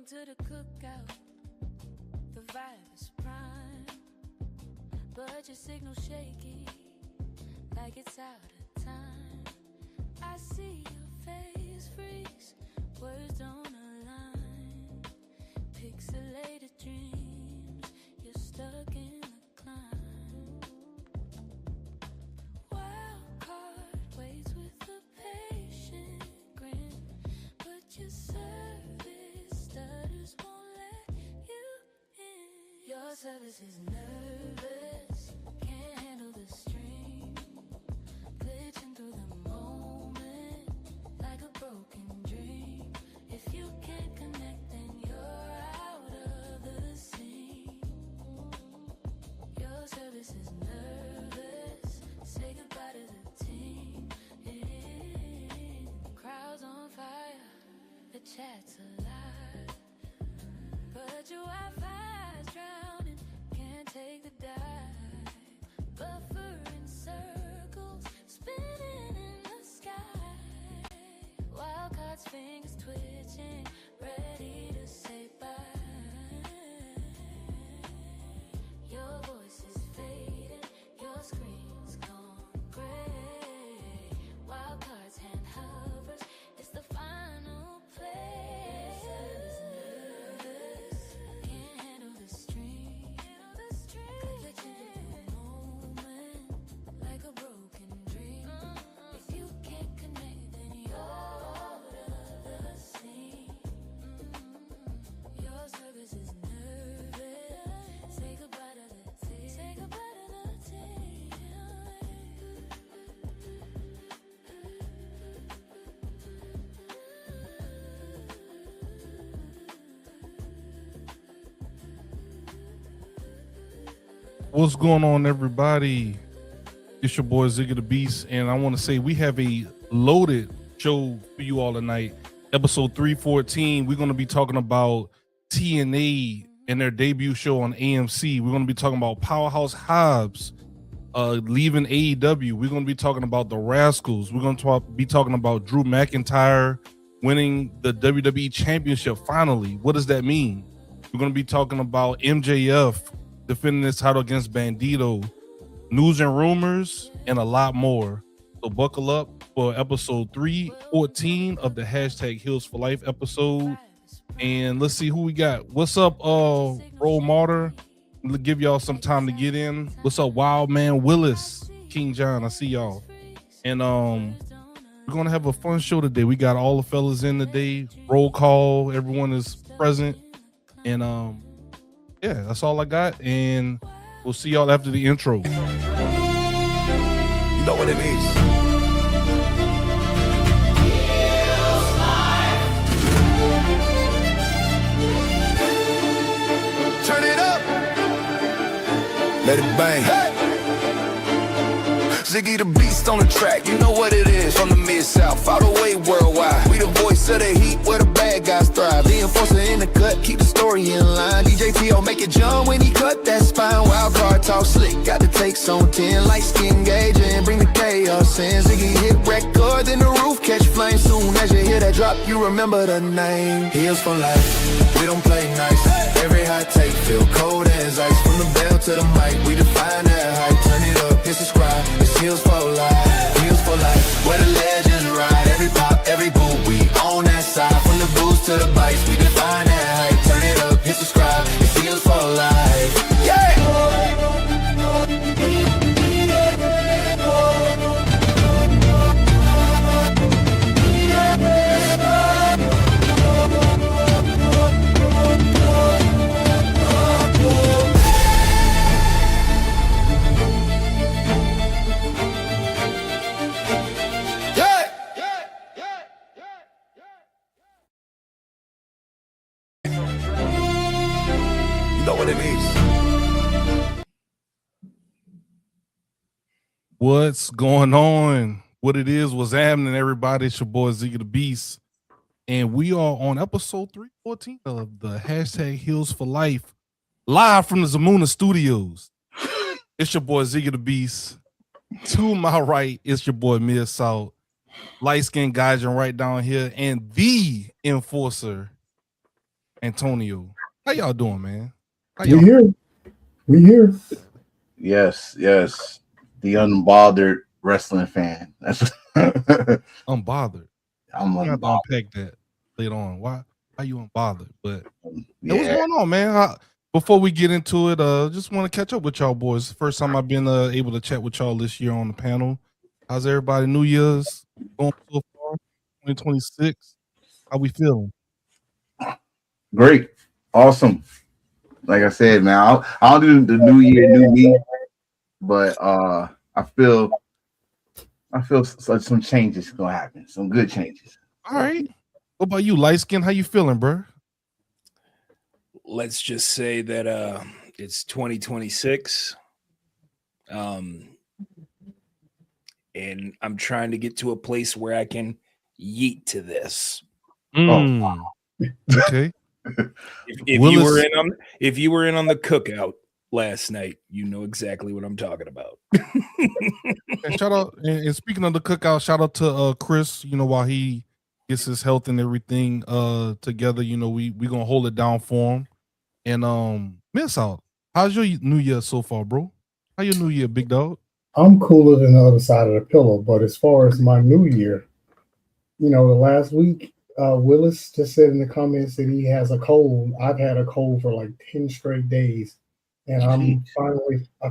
to the cookout. The vibe is prime, but your signal shaky, like it's out of time. I see your face freeze, words don't align. Pixelated dreams, you're stuck in the climb. Wild card waits with a patient grin, but your service stutters won't let you in. Your service is nervous, can't handle the stream, glitching through the moment like a broken dream. If you can't connect, then you're out of the scene. Your service is nervous, say goodbye to the team. Crowd's on fire, the chat's alive, but your Wi-Fi's drowning, can't take the dive. Buffering circles, spinning in the sky. Wildcard's fingers twitching, ready to say bye. Your voice is fading, your screen's gone gray. Wildcard's hand hovers, it's the final play. Service nervous, can't handle the stream, glitching through the moment like a broken dream. If you can't connect, then you're out of the scene. Your service is nervous, say goodbye to the team. Say goodbye to the team. What's going on, everybody? It's your boy Ziggy the Beast, and I want to say we have a loaded show for you all tonight. Episode 314. We're going to be talking about TNA and their debut show on AMC. We're going to be talking about Powerhouse Hobbs leaving AEW. We're going to be talking about the Rascalz. We're going to be talking about Drew McIntyre winning the WWE Championship finally. What does that mean? We're going to be talking about MJF defending his title against Bandido, news and rumors, and a lot more. So buckle up for episode 314 of the hashtag Heels4Lyfe episode. And let's see who we got. What's up, Role Martyr? I'll give y'all some time to get in. What's up, Wild Man Willis, King John? I see y'all. And we're gonna have a fun show today. We got all the fellas in today. Roll call. Everyone is present. And yeah, that's all I got. And we'll see y'all after the intro. You know what it is. Turn it up. Let it bang. Hey. Ziggy the Beast on the track, you know what it is. From the Mid-South, all the way worldwide. We the voice of the heat, where the bad guys thrive. The enforcer in the cut, keep the story in line. DJ T.O. make it jump when he cut that spine. Wild card talk slick, got the takes on 10. Light skin gauge and bring the chaos in. Ziggy hit record, then the roof catch flame. Soon as you hear that drop, you remember the name. Heels4Lyfe, we don't play nice. Every hot take feel cold as ice. From the bell to the mic, we define that height. Turn it up, hit subscribe. It's Heels4Lyfe, Heels4Lyfe, where the legends ride. Every pop, every boot, we on that side. From the boost to the bites, we define that height. Turn it up, hit subscribe. It's Heels4Lyfe. Yeah. What it is. What's going on? What it is, what's happening, everybody? It's your boy Ziggy the Beast, and we are on episode 314 of the hashtag Heels4Lyfe, live from the Zamuna Studios. It's your boy Ziggy the Beast. To my right, it's your boy Mid-South, light-skinned Gaijin right down here, and the enforcer, Antonio. How y'all doing, man? We here. We here. Yes. The unbothered wrestling fan. That's Unbothered. I'm I'm gonna have to unbothered. unpack that later on. Why you unbothered? But Yeah. what's going on, man? Before we get into it, just want to catch up with y'all boys. First time I've been able to chat with y'all this year on the panel. How's everybody? New Year's going so far? 2026. How we feeling? Great. Awesome. Like I said, man, I'll do the new year, new me, but I feel like some changes gonna happen. Some good changes. All right. What about you, light skin? How you feeling, bro? Let's just say that it's 2026. And I'm trying to get to a place where I can yeet to this. Okay. If you were in on the cookout last night, you know exactly what I'm talking about. And shout out, and speaking of the cookout, shout out to Chris, while he gets his health and everything together, we gonna hold it down for him. And Miss Out, how's your new year so far, bro? How your new year, big dog? I'm cooler than the other side of the pillow, but as far as my new year, the last week, Willis just said in the comments that he has a cold. I've had a cold for like 10 straight days, and I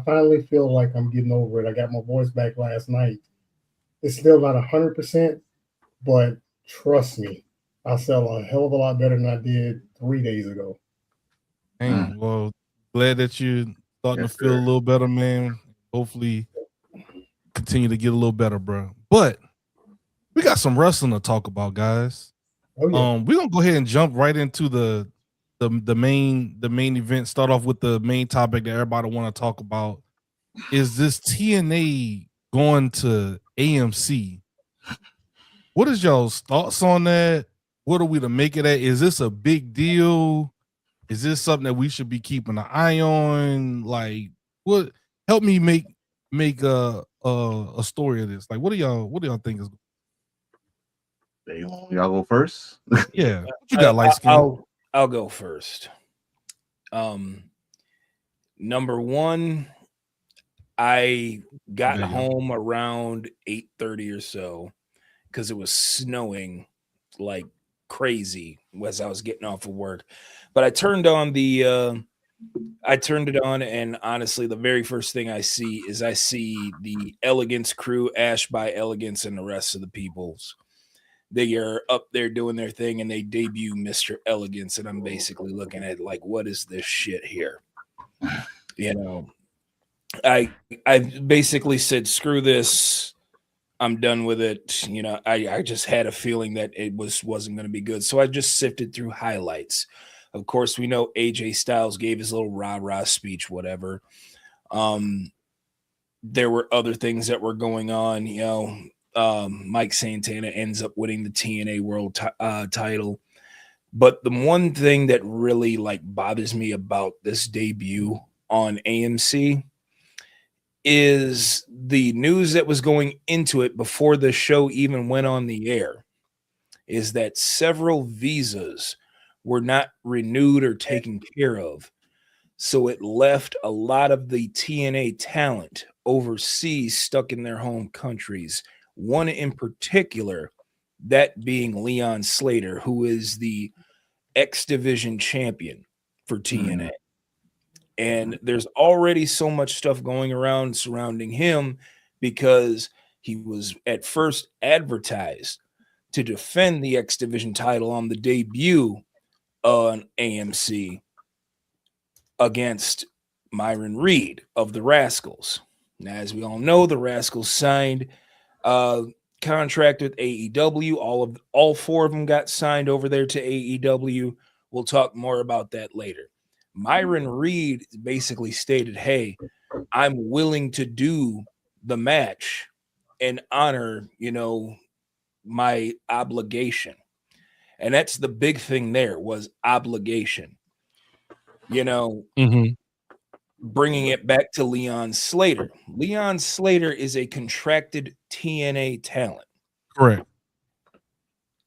finally feel like I'm getting over it. I got my voice back last night. It's still not 100%, but trust me, I sound a hell of a lot better than I did 3 days ago. Hey, well, glad that you're starting to feel a little better, man. Hopefully continue to get a little better, bro. But we got some wrestling to talk about, guys. Oh, yeah. We're gonna go ahead and jump right into the main event. Start off with the main topic that everybody want to talk about. Is this TNA going to AMC? What is y'all's thoughts on that? What are we to make of that? Is this a big deal? Is this something that we should be keeping an eye on? Like, what? Help me make a story of this. Like, what do y'all think is? Y'all go first. Yeah, what you got, light skin? I'll go first. Number one, I got home around 8:30 or so because it was snowing like crazy as I was getting off of work. But I turned it on, and honestly, the very first thing I see the Elegance crew, Ash by Elegance, and the rest of the peoples. They are up there doing their thing, and they debut Mr. Elegance, and I'm basically looking at like, what is this shit here? I basically said, screw this. I'm done with it. I just had a feeling that it wasn't going to be good. So I just sifted through highlights. Of course, we know AJ Styles gave his little rah-rah speech, whatever. There were other things that were going on. Mike Santana ends up winning the TNA World title. But the one thing that really bothers me about this debut on AMC is the news that was going into it before the show even went on the air, is that several visas were not renewed or taken care of. So it left a lot of the TNA talent overseas stuck in their home countries. One in particular, that being Leon Slater, who is the X Division champion for TNA. And there's already so much stuff going around surrounding him because he was at first advertised to defend the X Division title on the debut on AMC against Myron Reed of the Rascalz. Now, as we all know, the Rascalz signed a contract with AEW. All four of them got signed over there to AEW. We'll talk more about that later. Myron Reed basically stated, hey, I'm willing to do the match and honor, my obligation. And that's the big thing there, was obligation. Bringing it back to Leon Slater. Leon Slater is a contracted TNA talent. Correct.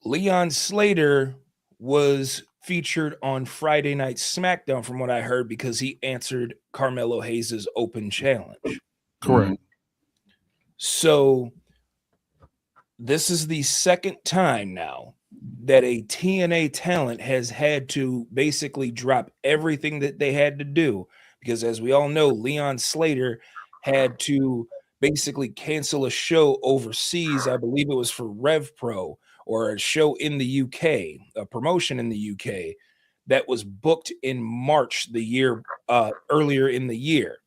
Leon Slater was featured on Friday Night SmackDown, from what I heard, because he answered Carmelo Hayes' open challenge. Correct. So this is the second time now that a TNA talent has had to basically drop everything that they had to do, because as we all know, Leon Slater had to basically cancel a show overseas. I believe it was for Rev Pro, or a show in the UK, a promotion in the UK that was booked in March the year earlier in the year.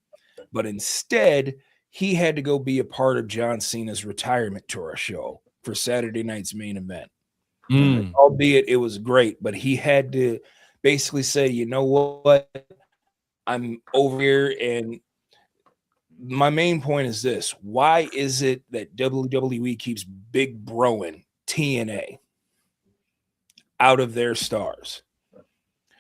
But instead, he had to go be a part of John Cena's retirement tour show for Saturday night's main event. Albeit it was great, but he had to basically say, you know what, I'm over here. And my main point is this: why is it that WWE keeps big broing TNA out of their stars?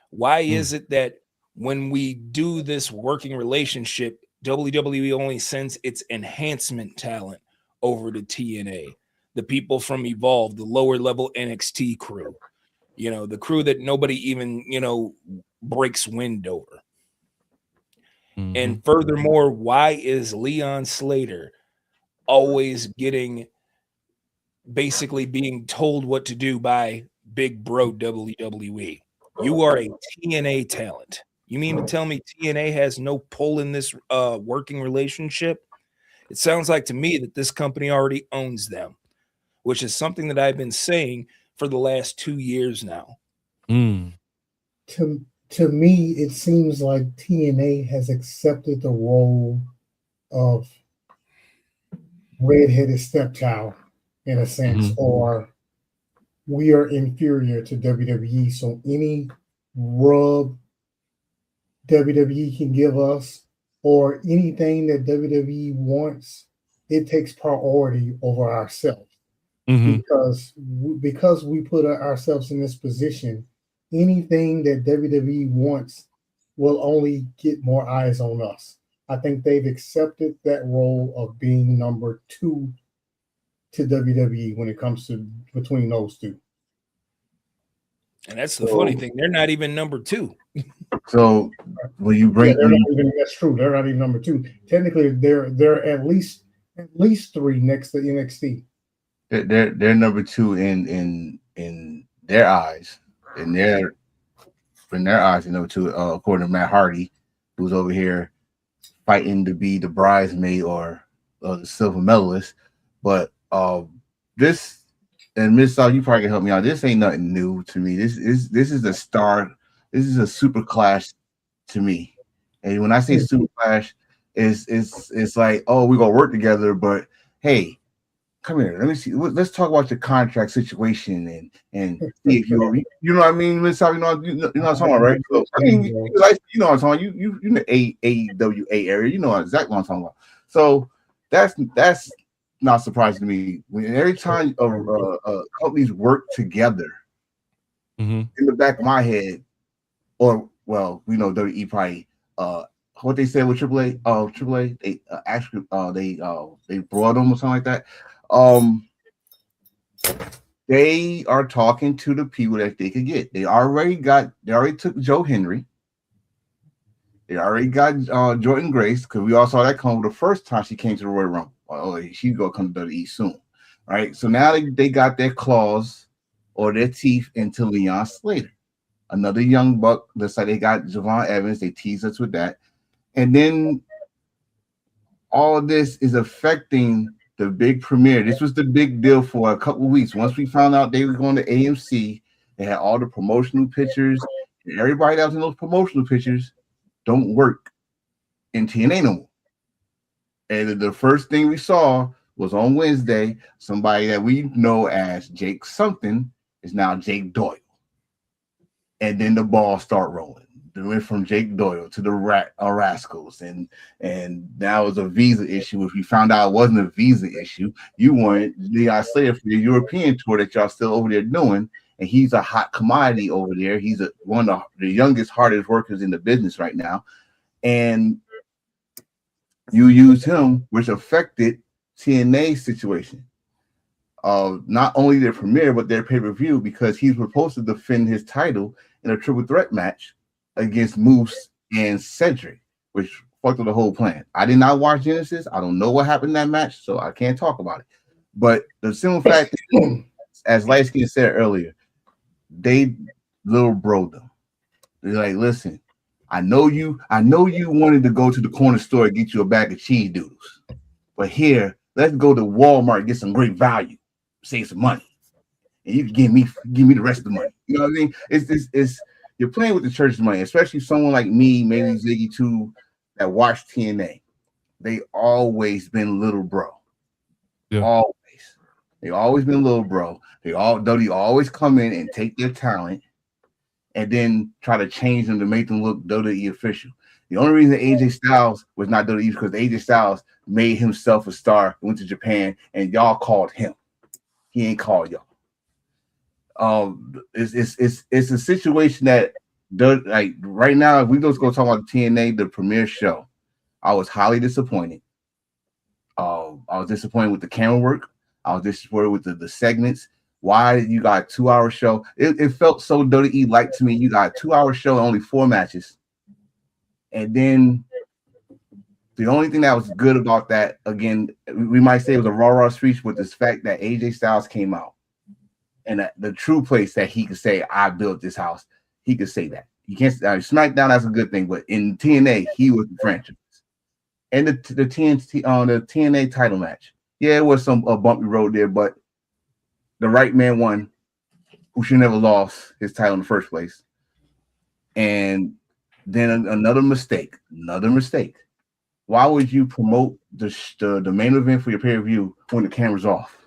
Why is it that when we do this working relationship, WWE only sends its enhancement talent over to TNA? The people from Evolve, the lower level NXT crew, the crew that nobody even, breaks wind over. And furthermore, why is Leon Slater always basically being told what to do by big bro WWE? You are a TNA talent. You mean to tell me TNA has no pull in this working relationship? It sounds like to me that this company already owns them, which is something that I've been saying for the last 2 years now. To me, it seems like TNA has accepted the role of redheaded stepchild in a sense, or we are inferior to WWE. So any rub WWE can give us, or anything that WWE wants, it takes priority over ourselves. Because we put ourselves in this position, anything that WWE wants will only get more eyes on us. I think they've accepted that role of being number 2 to WWE when it comes to between those two. And that's the funny thing. They're not even number 2. So when you bring that's true. They're not even number 2. Technically, they're at least 3 next to NXT. They're number 2 in their eyes. In their eyes, number 2, according to Matt Hardy, who's over here fighting to be the bridesmaid or the silver medalist. But this, and Miss Saw, you probably can help me out. This ain't nothing new to me. This is a star. This is a super clash to me. And when I say super clash, it's like, oh, we're gonna work together, but hey, come here. Let me see. Let's talk about your contract situation and see if you know what I mean, Miss Saw, you know what I'm talking about, right? So, I mean, you know what I'm talking about. You in the AEW area, you know exactly what I'm talking about. So that's not surprising to me. When every time companies work together, in the back of my head, or well, we know WWE probably what they said with AAA, they actually they brought them or something like that. They are talking to the people that they could get. They already took Joe Henry. They already got Jordan Grace, because we all saw that come the first time she came to the Royal Rumble. Oh, she's gonna come to WWE soon, right? So now they got their claws or their teeth into Leon Slater, another young buck. Looks like they got Javon Evans. They teased us with that, and then all of this is affecting the big premiere. This was the big deal for a couple of weeks. Once we found out they were going to AMC, they had all the promotional pictures, and everybody that was in those promotional pictures don't work in TNA no more. And the first thing we saw was on Wednesday, somebody that we know as Jake something is now Jake Doyle. And then the ball start rolling. They went from Jake Doyle to the Rascalz, and now it's a visa issue. If you found out it wasn't a visa issue, you wanted Leon Slater for the European tour that y'all still over there doing, and he's a hot commodity over there. He's one of the youngest, hardest workers in the business right now, and you used him, which affected TNA's situation. Not only their premiere, but their pay-per-view, because he's supposed to defend his title, in a triple threat match against Moose and Cedric, which fucked with the whole plan. I did not watch Genesis. I don't know what happened in that match, so I can't talk about it. But the simple fact is, as Lightskin said earlier, they little bro them. They're like, listen, I know you wanted to go to the corner store and get you a bag of cheese doodles. But here, let's go to Walmart and get some great value, save some money. And you can give me the rest of the money. You know what I mean? It's you're playing with the church's money, especially someone like me, maybe Ziggy too, that watched TNA. They always been little bro. Yeah. Always. They always been little bro. They always come in and take their talent and then try to change them to make them look WWE official. The only reason AJ Styles was not WWE is because AJ Styles made himself a star, went to Japan, and y'all called him. He ain't called y'all. It's a situation that does, like right now, if we just go talk about TNA, the premiere show, I was highly disappointed. I was disappointed with the camera work. I was disappointed with the segments. Why you got a 2-hour show? It felt so WWE like to me. You got a 2-hour show and only 4 matches. And then the only thing that was good about that, again, we might say it was a raw speech, with this fact that AJ Styles came out. And the true place that he could say, I built this house, he could say that. You can't SmackDown, that's a good thing, but in TNA, he was the franchise. And the TNA title match. Yeah, it was a bumpy road there, but the right man won, who should never lost his title in the first place. And then another mistake. Why would you promote the main event for your pay-per-view when the camera's off?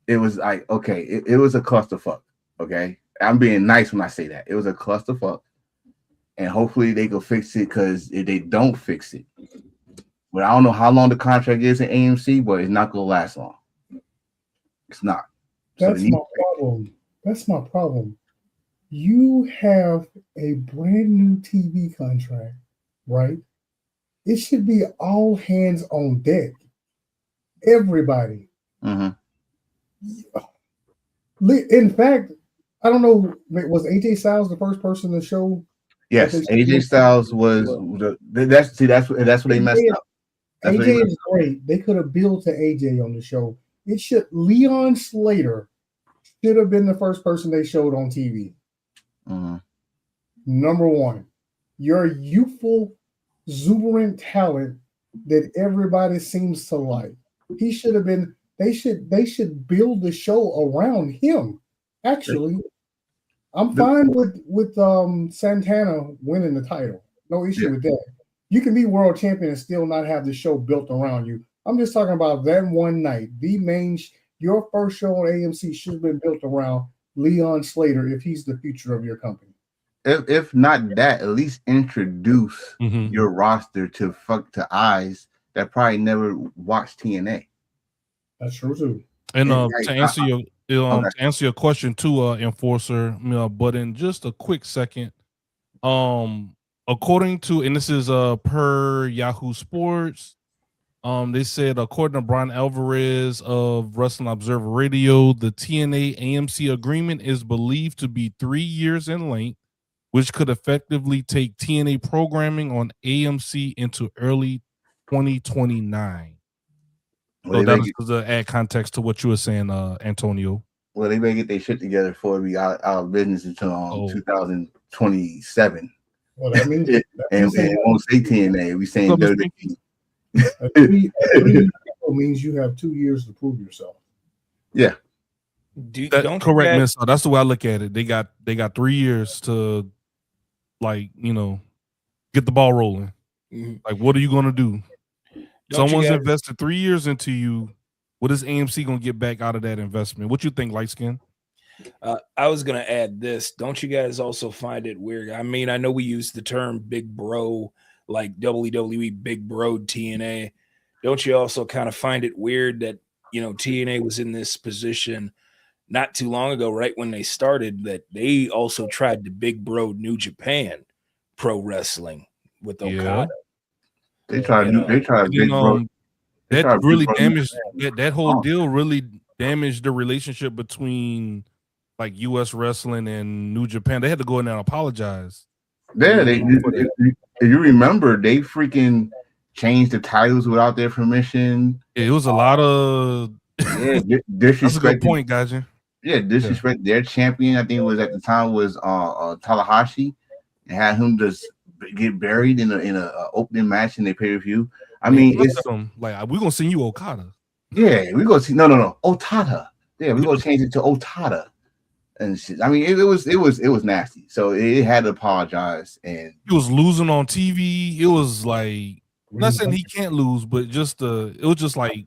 It was like, okay, it was a clusterfuck, okay? I'm being nice when I say that. It was a clusterfuck. And hopefully they go fix it, because if they don't fix it, but I don't know how long the contract is in AMC, but it's not going to last long. It's not. That's my problem. That's my problem. You have a brand new TV contract, right? It should be all hands on deck. Everybody. Mm-hmm. In fact, I don't know, was AJ Styles the first person to show? Yes, AJ Styles was. That's what they messed up. AJ is great. They could have built to AJ on the show. Leon Slater should have been the first person they showed on TV. Mm-hmm. Number one, your youthful, exuberant talent that everybody seems to like. He should have been. They should build the show around him. Actually, I'm fine with Santana winning the title. No issue with that. You can be world champion and still not have the show built around you. I'm just talking about that one night. Your first show on AMC should have been built around Leon Slater if he's the future of your company. If not that, at least introduce your roster to eyes that probably never watched TNA. That's true too. And to answer your question too, Enforcer, but in just a quick second, according to, and this is per Yahoo Sports, they said according to Brian Alvarez of Wrestling Observer Radio, the TNA AMC agreement is believed to be 3 years in length, which could effectively take TNA programming on AMC into early 2029. So that was to add context to what you were saying, Antonio. Well, they better get their shit together before we out of business until 2027. Well, that means and it won't say TNA. We saying WWE. means you have 2 years to prove yourself. Yeah. Don't correct me. So that's the way I look at it. They got 3 years to, like, get the ball rolling. Mm-hmm. Like, what are you gonna do? Someone's invested 3 years into you. What is AMC gonna get back out of that investment? What you think, Lightskin? I was gonna add this. Don't you guys also find it weird? I mean, I know we use the term big bro, like WWE big bro TNA. Don't you also kind of find it weird that TNA was in this position not too long ago, right when they started, that they also tried to big bro New Japan Pro Wrestling with Okada. They tried big bro. That really damaged that whole deal. Really damaged the relationship between like U.S. Wrestling and New Japan. They had to go in there and apologize. Yeah, if you remember, they freaking changed the titles without their permission. It was a lot of disrespect. That's a good point, gotcha. Yeah, disrespect. Their champion, I think it was at the time, was Tanahashi, and had him just get buried in a opening match in their pay-per-view. I mean, it's like we're gonna send you Okada. Yeah, we go see no Otada. Yeah, we're gonna change it to Otada and shit. I mean, it was nasty. So it had to apologize, and he was losing on TV. It was like, I'm not saying he can't lose, but just it was just like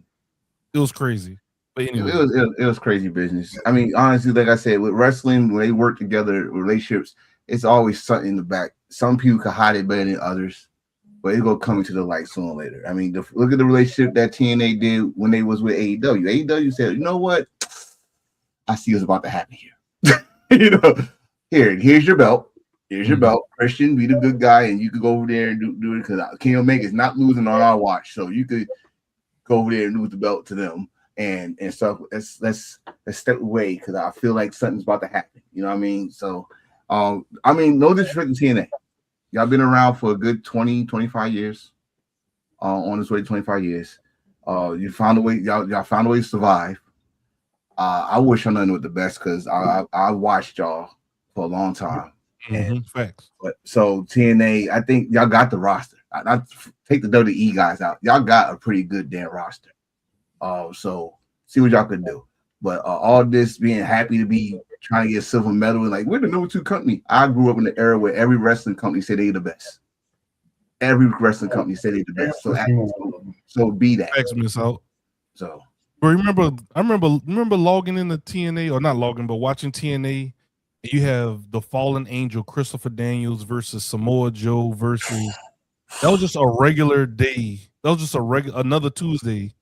it was crazy. But anyway, it was crazy business. I mean, honestly, like I said, with wrestling, when they work together, relationships, it's always something in the back. Some people can hide it better than others, but it's gonna come into the light sooner or later. I mean, look at the relationship that TNA did when they was with AEW. AEW said, you know what? I see what's about to happen here. You know, here's your belt. Here's your belt. Christian, be the good guy, and you could go over there and do it because Kenny Omega's not losing on our watch. So you could go over there and lose the belt to them and stuff. Let's step away because I feel like something's about to happen. You know what I mean? So I mean, no disrespect to TNA. Y'all been around for a good 20, 25 years. On this way to 25 years. You found a way, y'all found a way to survive. I wish y'all nothing with the best because I watched y'all for a long time. And facts. But so TNA, I think y'all got the roster. I take the WWE guys out. Y'all got a pretty good damn roster. So see what y'all can do. But all this being happy to be trying to get a silver medal and like we're the number 2 company. I grew up in the era where every wrestling company said they the best. Every wrestling company said they the best. So be that. Facts miss out. So but I remember logging into TNA, or not logging, but watching TNA. You have the Fallen Angel Christopher Daniels versus Samoa Joe versus. That was just a regular day. That was just another Tuesday.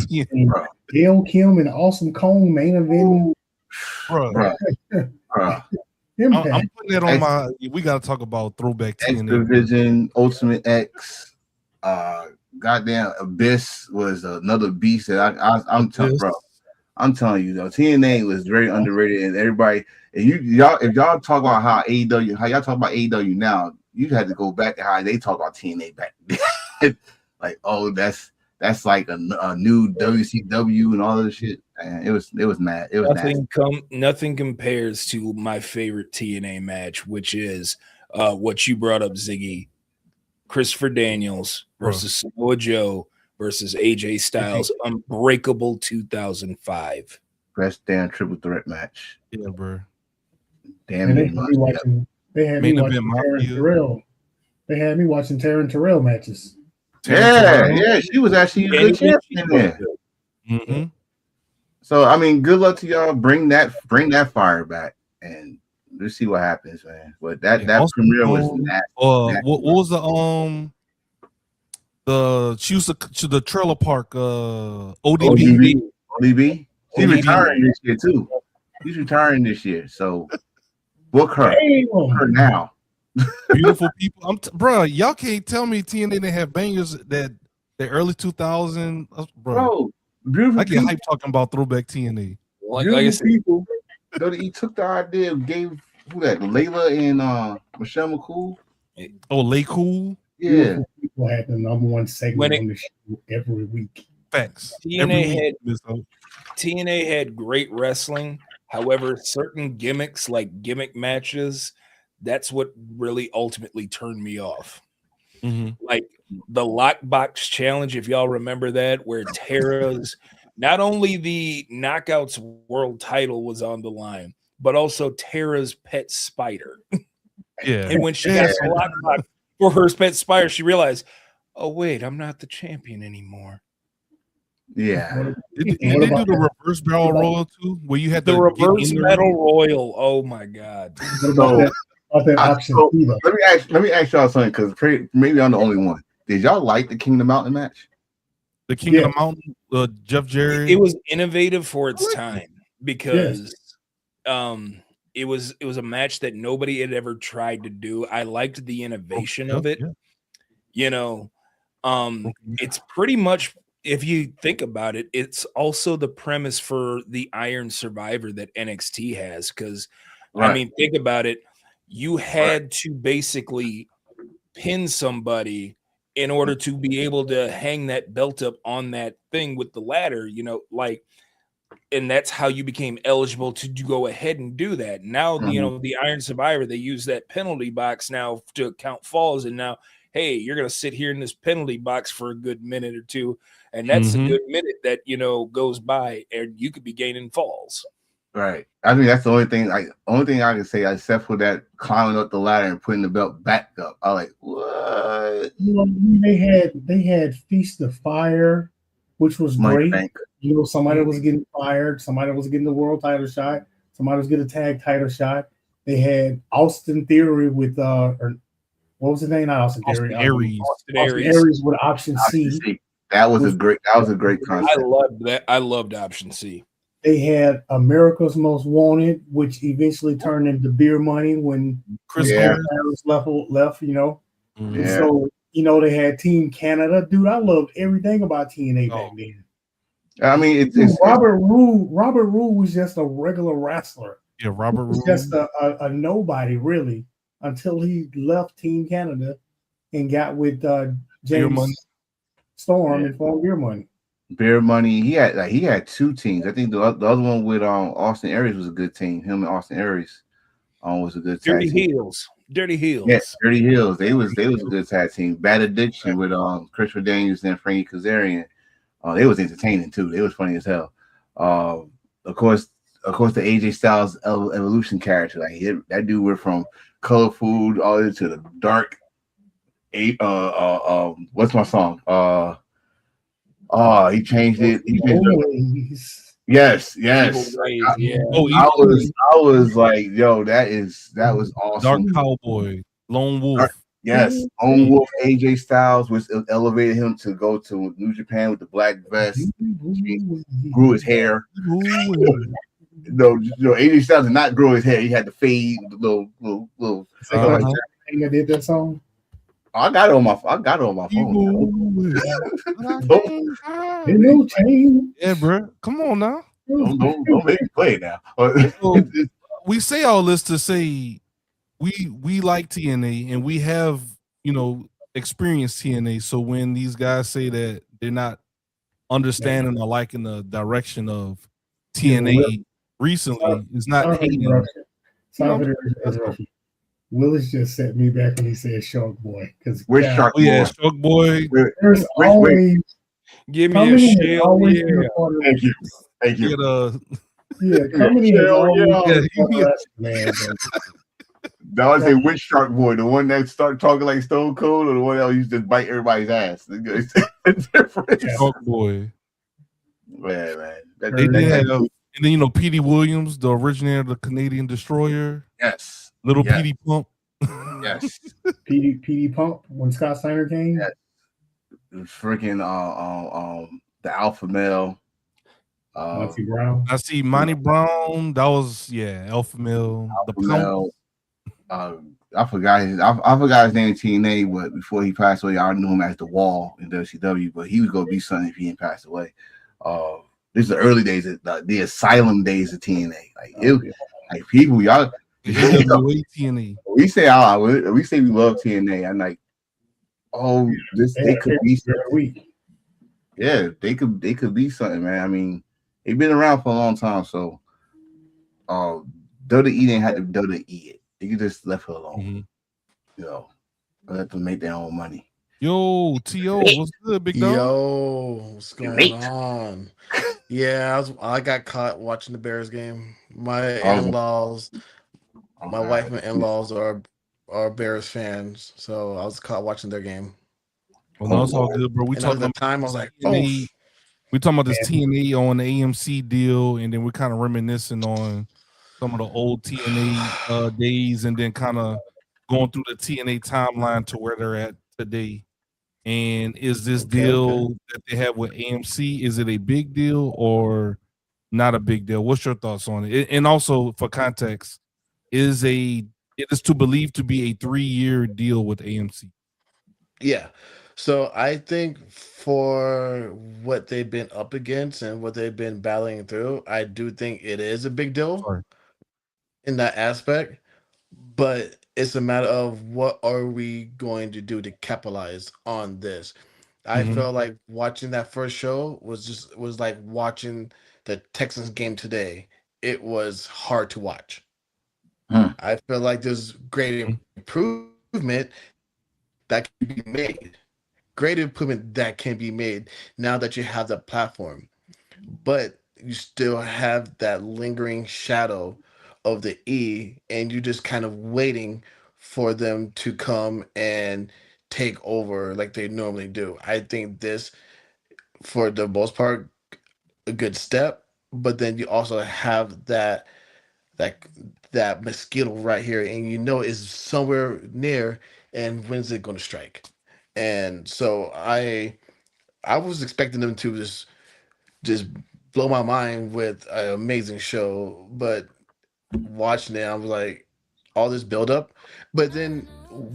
Gail Kim and Awesome Kong main event. Bro. I'm putting that on my. We got to talk about throwback TNA. Division, Ultimate X, goddamn Abyss was another beast that I'm telling, bro. I'm telling you, though, TNA was very underrated, and everybody. And if y'all talk about how y'all talk about AEW now, you had to go back to how they talk about TNA back then. Like, oh, that's like a new WCW and all this shit. And it was mad. It was nothing compares to my favorite TNA match, which is what you brought up, Ziggy. Christopher Daniels versus Samoa Joe versus AJ Styles, Unbreakable 2005. Best damn triple threat match. Yeah, bro. Damn it. They had me watching Taryn Terrell. They had me watching Taryn Terrell matches. Yeah, she was actually a good champion there. Mm-hmm. So I mean, good luck to y'all. Bring that fire back, and let's see what happens, man. But that premiere was nasty. What was the trailer park? ODB. She's retiring this year too. She's retiring this year, so book her. Her now. Beautiful people. Bro, y'all can't tell me TNA didn't have bangers that the early 2000s. Bro, beautiful. I get hyped talking about throwback TNA. Like I said, people. He took the idea, gave who that Layla and Michelle McCool. Oh, Lay Cool. Yeah, people had the number 1 segment on the show every week. Facts. TNA had great wrestling. However, certain gimmicks like gimmick matches, that's what really ultimately turned me off. Mm-hmm. Like the Lockbox Challenge, if y'all remember that, where Tara's not only the Knockouts World Title was on the line, but also Tara's pet spider. Yeah. And when she got the lockbox for her pet spider, she realized, oh wait, I'm not the champion anymore. Yeah. Did they do the reverse battle royal too? Where you had the reverse battle royal? Oh my god! So, let me ask y'all something because maybe I'm the only one. Did y'all like the King of the Mountain match? The King of the Mountain, Jeff Jarrett. It was innovative for its time because it was a match that nobody had ever tried to do. I liked the innovation of it. Yeah. You know, it's pretty much if you think about it, it's also the premise for the Iron Survivor that NXT has. Because, I mean, think about it. You had to basically pin somebody in order to be able to hang that belt up on that thing with the ladder, you know, like, and that's how you became eligible to go ahead and do that. Now, you know, the Iron Survivor, they use that penalty box now to count falls. And now, hey, you're going to sit here in this penalty box for a good minute or two. And that's a good minute that, you know, goes by and you could be gaining falls. Right. I mean, that's the only thing I can say, except for that climbing up the ladder and putting the belt back up. I like, what? You know, they had Feast of Fire, which was great. You know, somebody was getting fired, somebody was getting the world title shot, somebody was getting a tag title shot. They had Austin Theory with or what was his name? Not Austin Theory. Austin Aries with Option C. That was a great concept. I loved that. I loved Option C. They had America's Most Wanted, which eventually turned into Beer Money when Chris Harris left, you know. Yeah. So, you know, they had Team Canada. Dude, I loved everything about TNA back then. I mean, Robert Roode was just a regular wrestler. Yeah, Robert Roode was just a nobody really until he left Team Canada and got with James Storm and formed Beer Money. Beer Money. He had two teams. I think the other one with Austin Aries was a good team. Him and Austin Aries was a good tag team. Dirty Heels. Yes, Dirty Heels. They was a good tag team. Bad Addiction with Christopher Daniels and Frankie Kazarian. They was entertaining too. They was funny as hell. Of course, the AJ Styles Evolution character. Like that dude went from color food all the way to the dark. What's my song? He changed it. Yes. I was like, yo, that was awesome. Dark Cowboy, Lone Wolf. Yes, Lone Wolf, AJ Styles, which elevated him to go to New Japan with the black vest. He grew his hair. No, AJ Styles did not grow his hair. He had the fade, little. That did that song. I got it on my phone. Yeah, bro. Come on now. Don't make me play now. We say all this to say we like TNA and we have, you know, experienced TNA. So when these guys say that they're not understanding or liking the direction of TNA recently, it's not hating. Willis just set me back when he said Shark Boy. We're Shark Boy. Yeah, Shark Boy. There's always give me a shell. Thank you. Coming in man. Now I say which Shark Boy, the one that started talking like Stone Cold, or the one that used to bite everybody's ass? It's different. Shark Boy. Man. They did have, and then, you know, Petey Williams, the originator of the Canadian Destroyer. Yes. Little Petey Pump. Yes. Petey Pump when Scott Steiner came. Yes. Freaking the Alpha Male. Monty Brown. I see Monty Brown. That was Alpha Male. I forgot his name in TNA, but before he passed away, I knew him as the Wall in WCW. But he was gonna be something if he didn't pass away. This is the early days, the Asylum days of TNA. Like people, y'all. TNA. We say we love TNA. I'm like, they could be something. Yeah, they could be something, man. I mean, they've been around for a long time, so WWE didn't have to WWE it. They could just left her alone. You know, let them make their own money. Yo, T.O., what's good, big dog? Yo, what's going on? Yeah, I got caught watching the Bears game. My in-laws, my wife and in-laws are Bears fans, so I was caught watching their game. Well, no, it's all good, bro. We talking about the time. I was like, TNA. We talking about this TNA on the AMC deal, and then we're kind of reminiscing on some of the old TNA days, and then kind of going through the TNA timeline to where they're at today. And is this deal that they have with AMC, is it a big deal or not a big deal? What's your thoughts on it? And also, for context, it is to believe to be a 3-year deal with AMC. Yeah. So I think for what they've been up against and what they've been battling through, I do think it is a big deal Sorry. in that aspect. But it's a matter of what are we going to do to capitalize on this. I Mhm. felt like watching that first show was like watching the Texans game today. It was hard to watch. Hmm. I feel like there's great improvement that can be made. Great improvement that can be made now that you have the platform. But you still have that lingering shadow of the E, and you're just kind of waiting for them to come and take over like they normally do. I think this, for the most part, a good step, but then you also have that that mosquito right here, and you know it's somewhere near, and when's it going to strike? And so I was expecting them to just blow my mind with an amazing show, but watching it, I was like, all this buildup, but then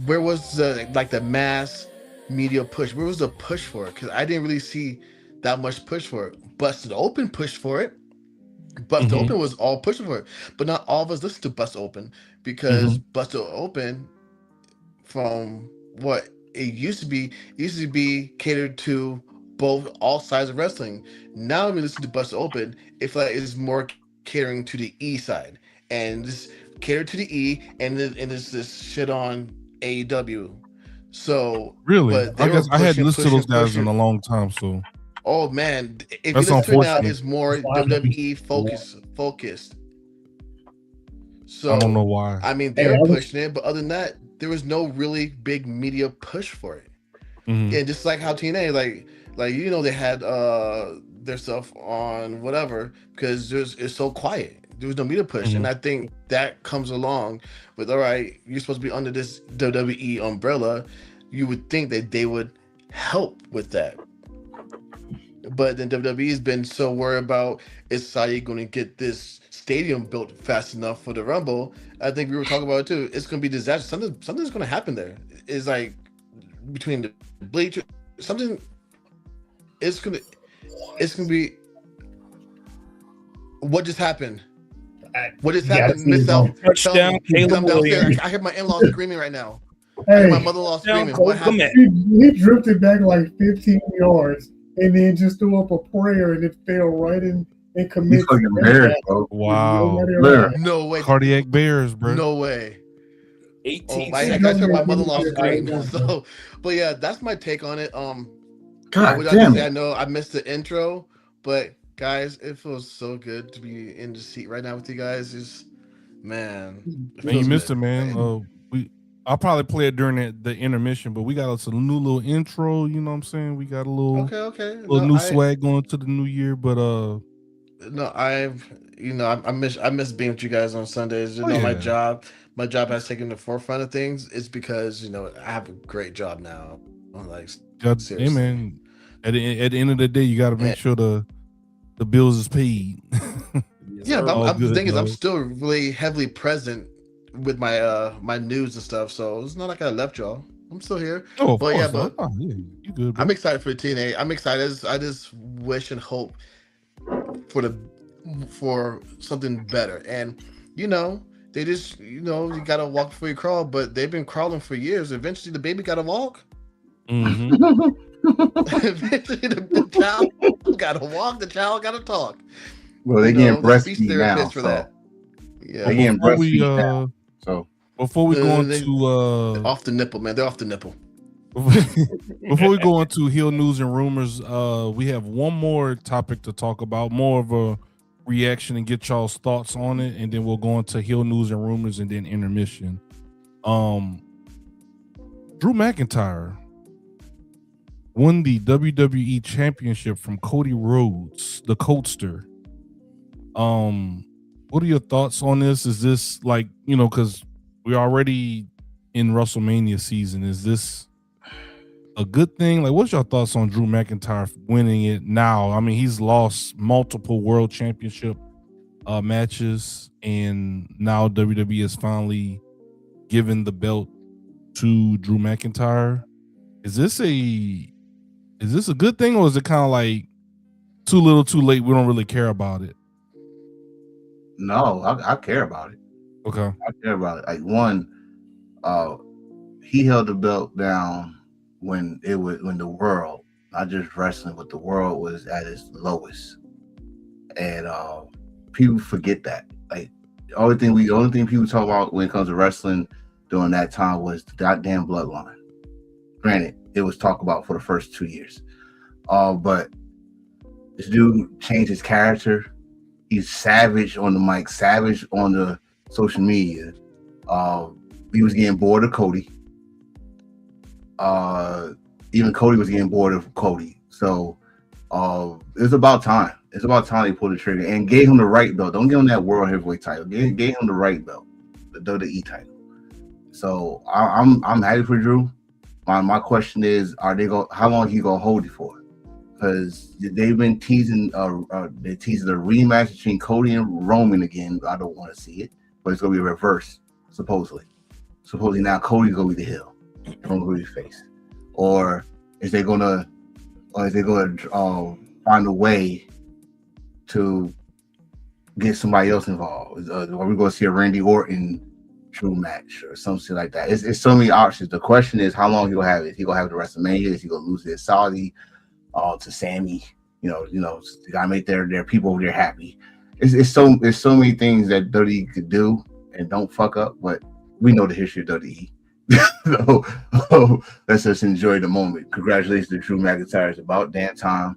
where was the mass media push? Where was the push for it? Because I didn't really see that much push for it. Busted Open pushed for it. Busted Mhm. Open was all pushing for it, but not all of us listened to Busted Open because Mhm. Busted Open, from what it used to be catered to both all sides of wrestling. Now when we listen to Busted Open, it feels like it's more catering to the E side, and this catered to the E, and it's this shit on AEW. So, Really? but I they were guess I hadn't listened to those guys in a pushing. long time, so Oh man, if you that's listen to it now, unfortunate. it's more WWE focused. I don't know So, why. I mean, Hey, they're I was pushing it, but other than that, there was no really big media push for it. Mhm. And just like how TNA, they had their stuff on whatever because it's so quiet. There was no media push, and Mhm. I think that comes along with, all right, you're supposed to be under this WWE umbrella. You would think that they would help with that, but then WWE has been so worried about, is Saudi going to get this stadium built fast enough for the Rumble? I think we were talking about it too. It's going to be disaster. Something's going to happen there. It's like between the bleachers, something. It's gonna be. What just happened? What just gotta happened? see it Miss go. Elf, tell Touchdown, me. 'Cause Caleb I'm downstairs. Williams. I hear my in-laws screaming right now. I hear my Hey, mother-in-law Touchdown, screaming. What Cole happened? Kmet. he drifted back like 15 yards and then just threw up a prayer and it fell right in and These commits fucking bears, bro. Wow. nobody Literally. around. No way. Cardiac bears, bro. No way. Oh, 18 I seconds heard my left. mother-in-law Right scream. now, So, but yeah, that's my take on it. I God would like to damn say, I it. know I missed the intro, but guys, it feels so good to be in the seat right now with you guys. Man, it Man, you feels missed good. it, man. I'll probably play it during the intermission, but we got us a new little intro. You know what I'm saying? We got a little Okay. little new swag going to the new year, but No, I miss being with you guys on Sundays. oh yeah, My job has taken the forefront of things. It's because I have a great job now. Like, hey seriously. man. At the end of the day, you got to make And, sure the bills is paid. Yes, yeah, sir. but All the good, thing is, I'm though. still really heavily present with my news and stuff. So it's not like I left y'all. I'm still here. Oh, of But yeah, course. No. but Oh, yeah, you good, bro. I'm excited for the TNA. I'm excited. I just wish and hope for something better. And they just you gotta walk before you crawl, but they've been crawling for years. Eventually the baby gotta walk. Mhm. Eventually the child gotta walk, the child gotta talk. Well, they getting The speech breastfeed now, therapist for so that. Yeah. they getting Before we breastfeed now. So before we go They- into off the nipple, man. They're off the nipple. before we go into heel news and rumors, we have one more topic to talk about, more of a reaction and get y'all's thoughts on it, and then we'll go into heel news and rumors and then intermission. Drew McIntyre won the WWE Championship from Cody Rhodes, the Coatster. What are your thoughts on this? Is this like, because we're already in WrestleMania season, is this a good thing? Like, what's your thoughts on Drew McIntyre winning it now? I mean, he's lost multiple world championship matches, and now WWE has finally given the belt to Drew McIntyre. Is this a good thing, or is it kind of like too little, too late? We don't really care about it. No, I care about it. Okay, I care about it. Like one, he held the belt down when the world, not just wrestling, but the world was at its lowest, and people forget that. Like the only thing people talk about when it comes to wrestling during that time was the goddamn bloodline. Granted, it was talked about for the first 2 years, but this dude changed his character. He's savage on the mic, savage on the social media. He was getting bored of Cody. Even Cody was getting bored of Cody. So it's about time. It's about time they pulled the trigger and gave him the right belt. Don't give him that world heavyweight title. Gave him the right belt, the WWE title. So I'm happy for Drew. My question is, how long he gonna hold it for? Because they've been teasing they teasing a rematch between Cody and Roman again. I don't want to see it, but it's gonna be a reverse, supposedly. Supposedly now Cody's gonna be the heel, Roman gonna be the face. Or is they gonna find a way to get somebody else involved? Are we gonna see a Randy Orton Drew match or something like that? It's so many options. The question is how long he gonna have it. He gonna have it to WrestleMania? Is he gonna lose it to Saudi, to Sammy? You gotta make their people over there happy. It's so many things that WWE could do and don't fuck up, but we know the history of WWE. So let's just enjoy the moment. Congratulations to Drew McIntyre. It's about damn time,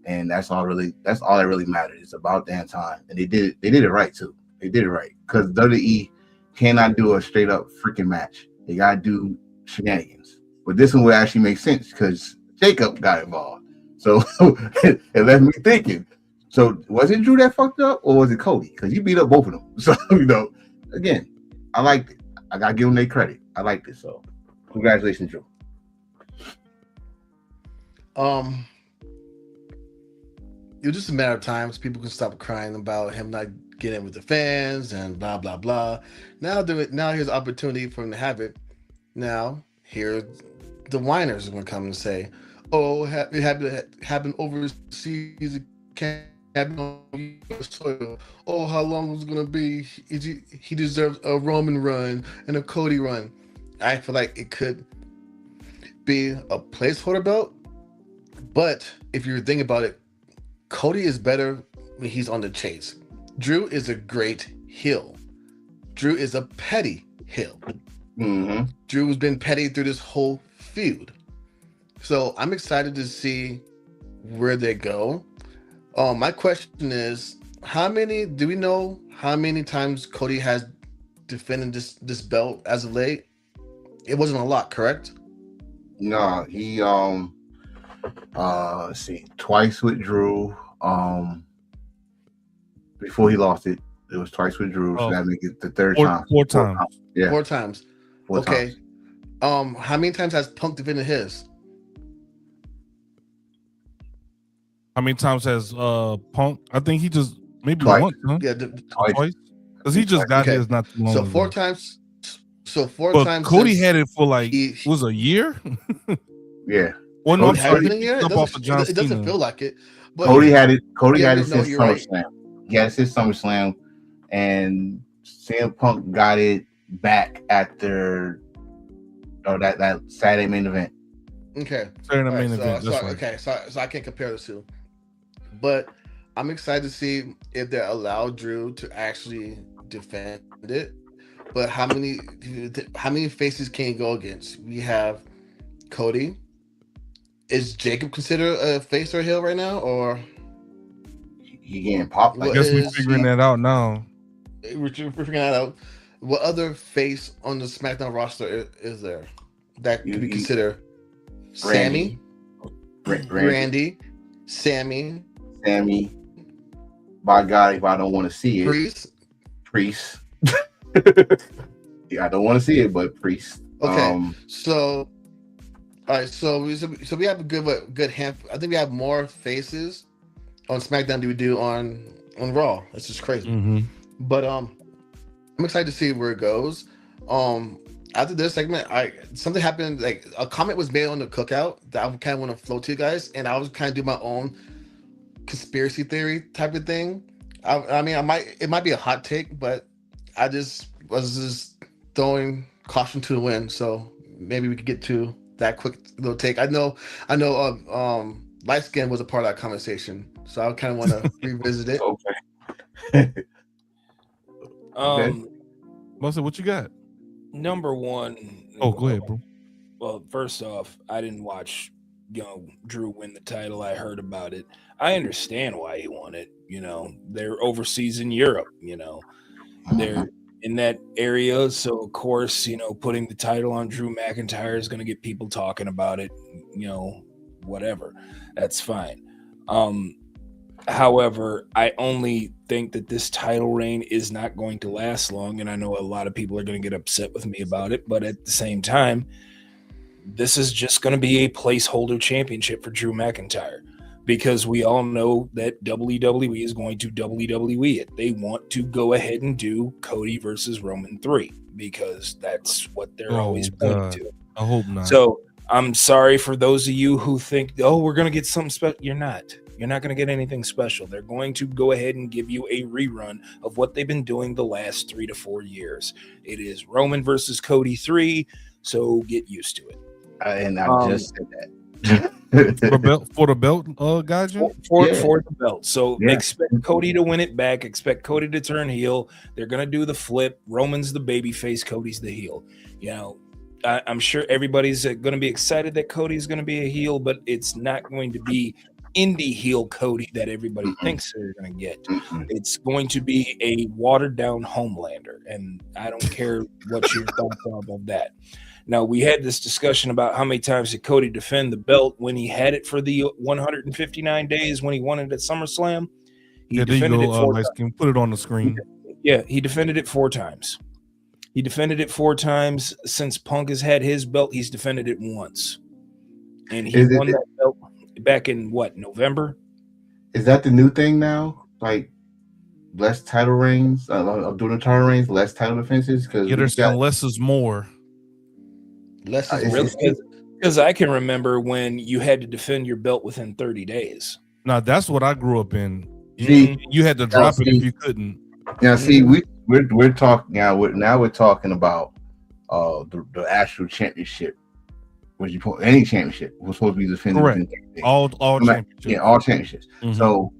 and that's all that really matters. It's about damn time, and they did it right too. They did it right because WWE cannot do a straight up freaking match. They gotta do shenanigans. But this one would actually make sense because Jacob got involved. So it left me thinking. So was it Drew that fucked up, or was it Cody? Because you beat up both of them. So again, I liked it. I gotta give them their credit. I liked it. So congratulations, Drew. It was just a matter of time so people can stop crying about him not getting with the fans and blah blah blah. Now here's an opportunity for him to have it. Now here the whiners are gonna come and say, "Oh, it happened overseas. It can't happen on US soil. Oh, how long is it gonna be? He deserves a Roman run and a Cody run." I feel like it could be a placeholder belt, but if you think about it, Cody is better when he's on the chase. Drew is a great heel. Drew is a petty heel. Mm-hmm. Drew has been petty through this whole feud. So I'm excited to see where they go. My question is, do we know how many times Cody has defended this belt as of late? It wasn't a lot, correct? No, he let's see, twice with Drew. Before he lost it was twice with Drew, so that makes it the third time. Four times. Yeah. 4 times. Okay. Times. How many times has Punk defended his? How many times has Punk? I think he just maybe Twice. once, huh? Yeah, twice. Because he just got his not too long so ago. 4 times. So 4 but times. Cody had it for like was a year. Yeah. Well, no, I'm sorry. sorry. It doesn't feel like it. But Cody had it since SummerSlam. Right. He had it since SummerSlam, and CM Punk got it back after that Saturday main event. Okay. Saturday main event. Okay, so I can't compare the two, but I'm excited to see if they allow Drew to actually defend it. But how many faces can you go against? We have Cody. Is Jacob considered a face or a heel right now, or he getting popped? I guess we're figuring that out now. We're figuring that out. What other face on the SmackDown roster is there that could be considered? Sammy, Randy, Sammy. By God, if I don't want to see it, Priest. Yeah, I don't want to see it, but Priest. Okay, so. All right, so we have a good hand. I think we have more faces on SmackDown than we do on Raw. That's just crazy. Mm-hmm. But I'm excited to see where it goes. after this segment, something happened. Like a comment was made on the cookout that I kind of want to float to you guys, and I was kind of do my own conspiracy theory type of thing. I mean, it might be a hot take, but I was just throwing caution to the wind. So maybe we could get to that quick little take. I know. Light skin was a part of that conversation, so I kind of want to revisit it. Okay. Melissa, what you got? Number one. Oh, go ahead, bro. Well, first off, I didn't watch, Drew win the title. I heard about it. I understand why he won it. They're overseas in Europe. They're in that area, so of course, putting the title on Drew McIntyre is going to get people talking about it. Whatever, that's fine. However, I only think that this title reign is not going to last long, and I know a lot of people are going to get upset with me about it, but at the same time, this is just going to be a placeholder championship for Drew McIntyre, because we all know that WWE is going to WWE it. They want to go ahead and do Cody versus Roman 3, because that's what they're always pointing to. I hope not. So I'm sorry for those of you who think, we're going to get something special. You're not. You're not going to get anything special. They're going to go ahead and give you a rerun of what they've been doing the last 3 to 4 years. It is Roman versus Cody 3, so get used to it. And I just said that. for the belt, Gaijin? For the belt. So expect Cody to win it back. Expect Cody to turn heel. They're going to do the flip. Roman's the babyface. Cody's the heel. I'm sure everybody's going to be excited that Cody's going to be a heel, but it's not going to be indie heel Cody that everybody thinks they're going to get. It's going to be a watered down Homelander, and I don't care what your thoughts are about that. Now, we had this discussion about how many times did Cody defend the belt when he had it for the 159 days when he won it at SummerSlam. He defended it 4 times. Can put it on the screen. Yeah, he defended it 4 times. He defended it 4 times. Since Punk has had his belt, he's defended it once. And he won that belt back in November? Is that the new thing now? Like less title reigns, doing the title reigns, less title defenses? Because less is more. Less is really, because I can remember when you had to defend your belt within 30 days. Now that's what I grew up in. You had to drop it if you couldn't. Now, see, we're talking now. We're talking about the actual championship. Any championship was supposed to be defended. Correct. All championships. Yeah, all championships. Mm-hmm. So,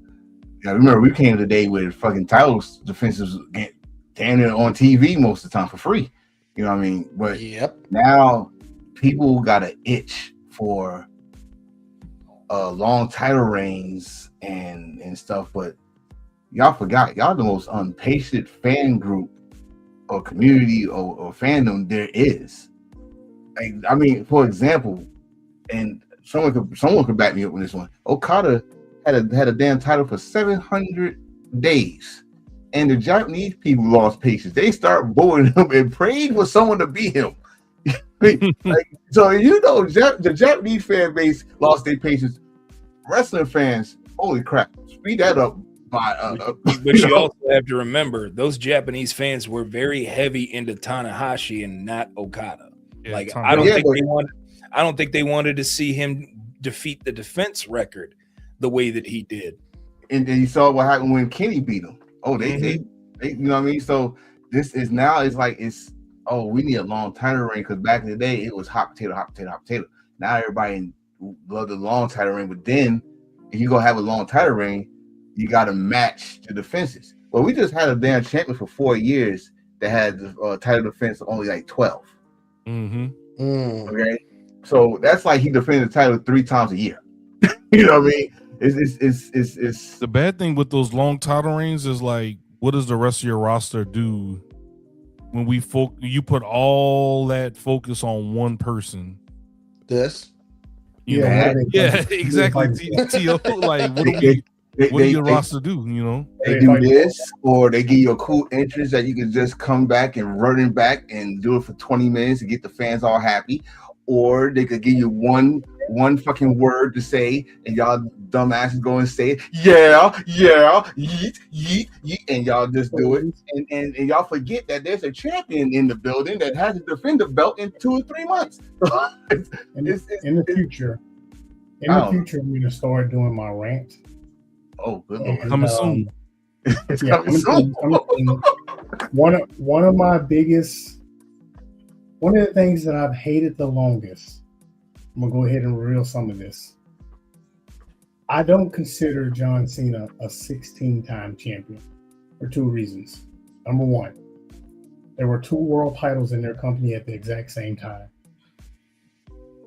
remember, we came to the day where fucking titles defenses get damn near on TV most of the time for free. You know what I mean? But now people got an itch for long title reigns and stuff. But y'all forgot, y'all the most impatient fan group or community or fandom there is. Like, I mean, for example, and someone could back me up on this one. Okada had a damn title for 700 days, and the Japanese people lost patience. They start booing him and prayed for someone to beat him. So the Japanese fan base lost their patience. Wrestling fans, holy crap, speed that up. But you also have to remember, those Japanese fans were very heavy into Tanahashi and not Okada. Yeah, I don't think they wanted to see him defeat the defense record the way that he did. And then you saw what happened when Kenny beat him. They you know what I mean? So this is now we need a long title reign, because back in the day it was hot potato. Now everybody love the long title reign, but then if you gonna have a long title reign, you got to match the defenses. Well, we just had a damn champion for 4 years that had the title defense of only like 12. Okay, so that's like he defended the title 3 times a year. You know what I mean? It's the bad thing with those long title reigns is, like, what does the rest of your roster do when you put all that focus on one person? Exactly. T.O. Like, what do your roster do? You know, they do this, or they give you a cool entrance that you can just come back and run it back and do it for 20 minutes to get the fans all happy, or they could give you one one fucking word to say, and y'all dumbasses go and say, yeah, yeet, yeet, yeet, and y'all just do it. And y'all forget that there's a champion in the building that has to defend the belt in 2 or 3 months. In the future, I'm going to start doing my rant. Oh, good Lord. Coming soon. One of the things that I've hated the longest, I'm going to go ahead and reveal some of this. I don't consider John Cena a 16-time champion for 2 reasons. Number 1, there were 2 world titles in their company at the exact same time.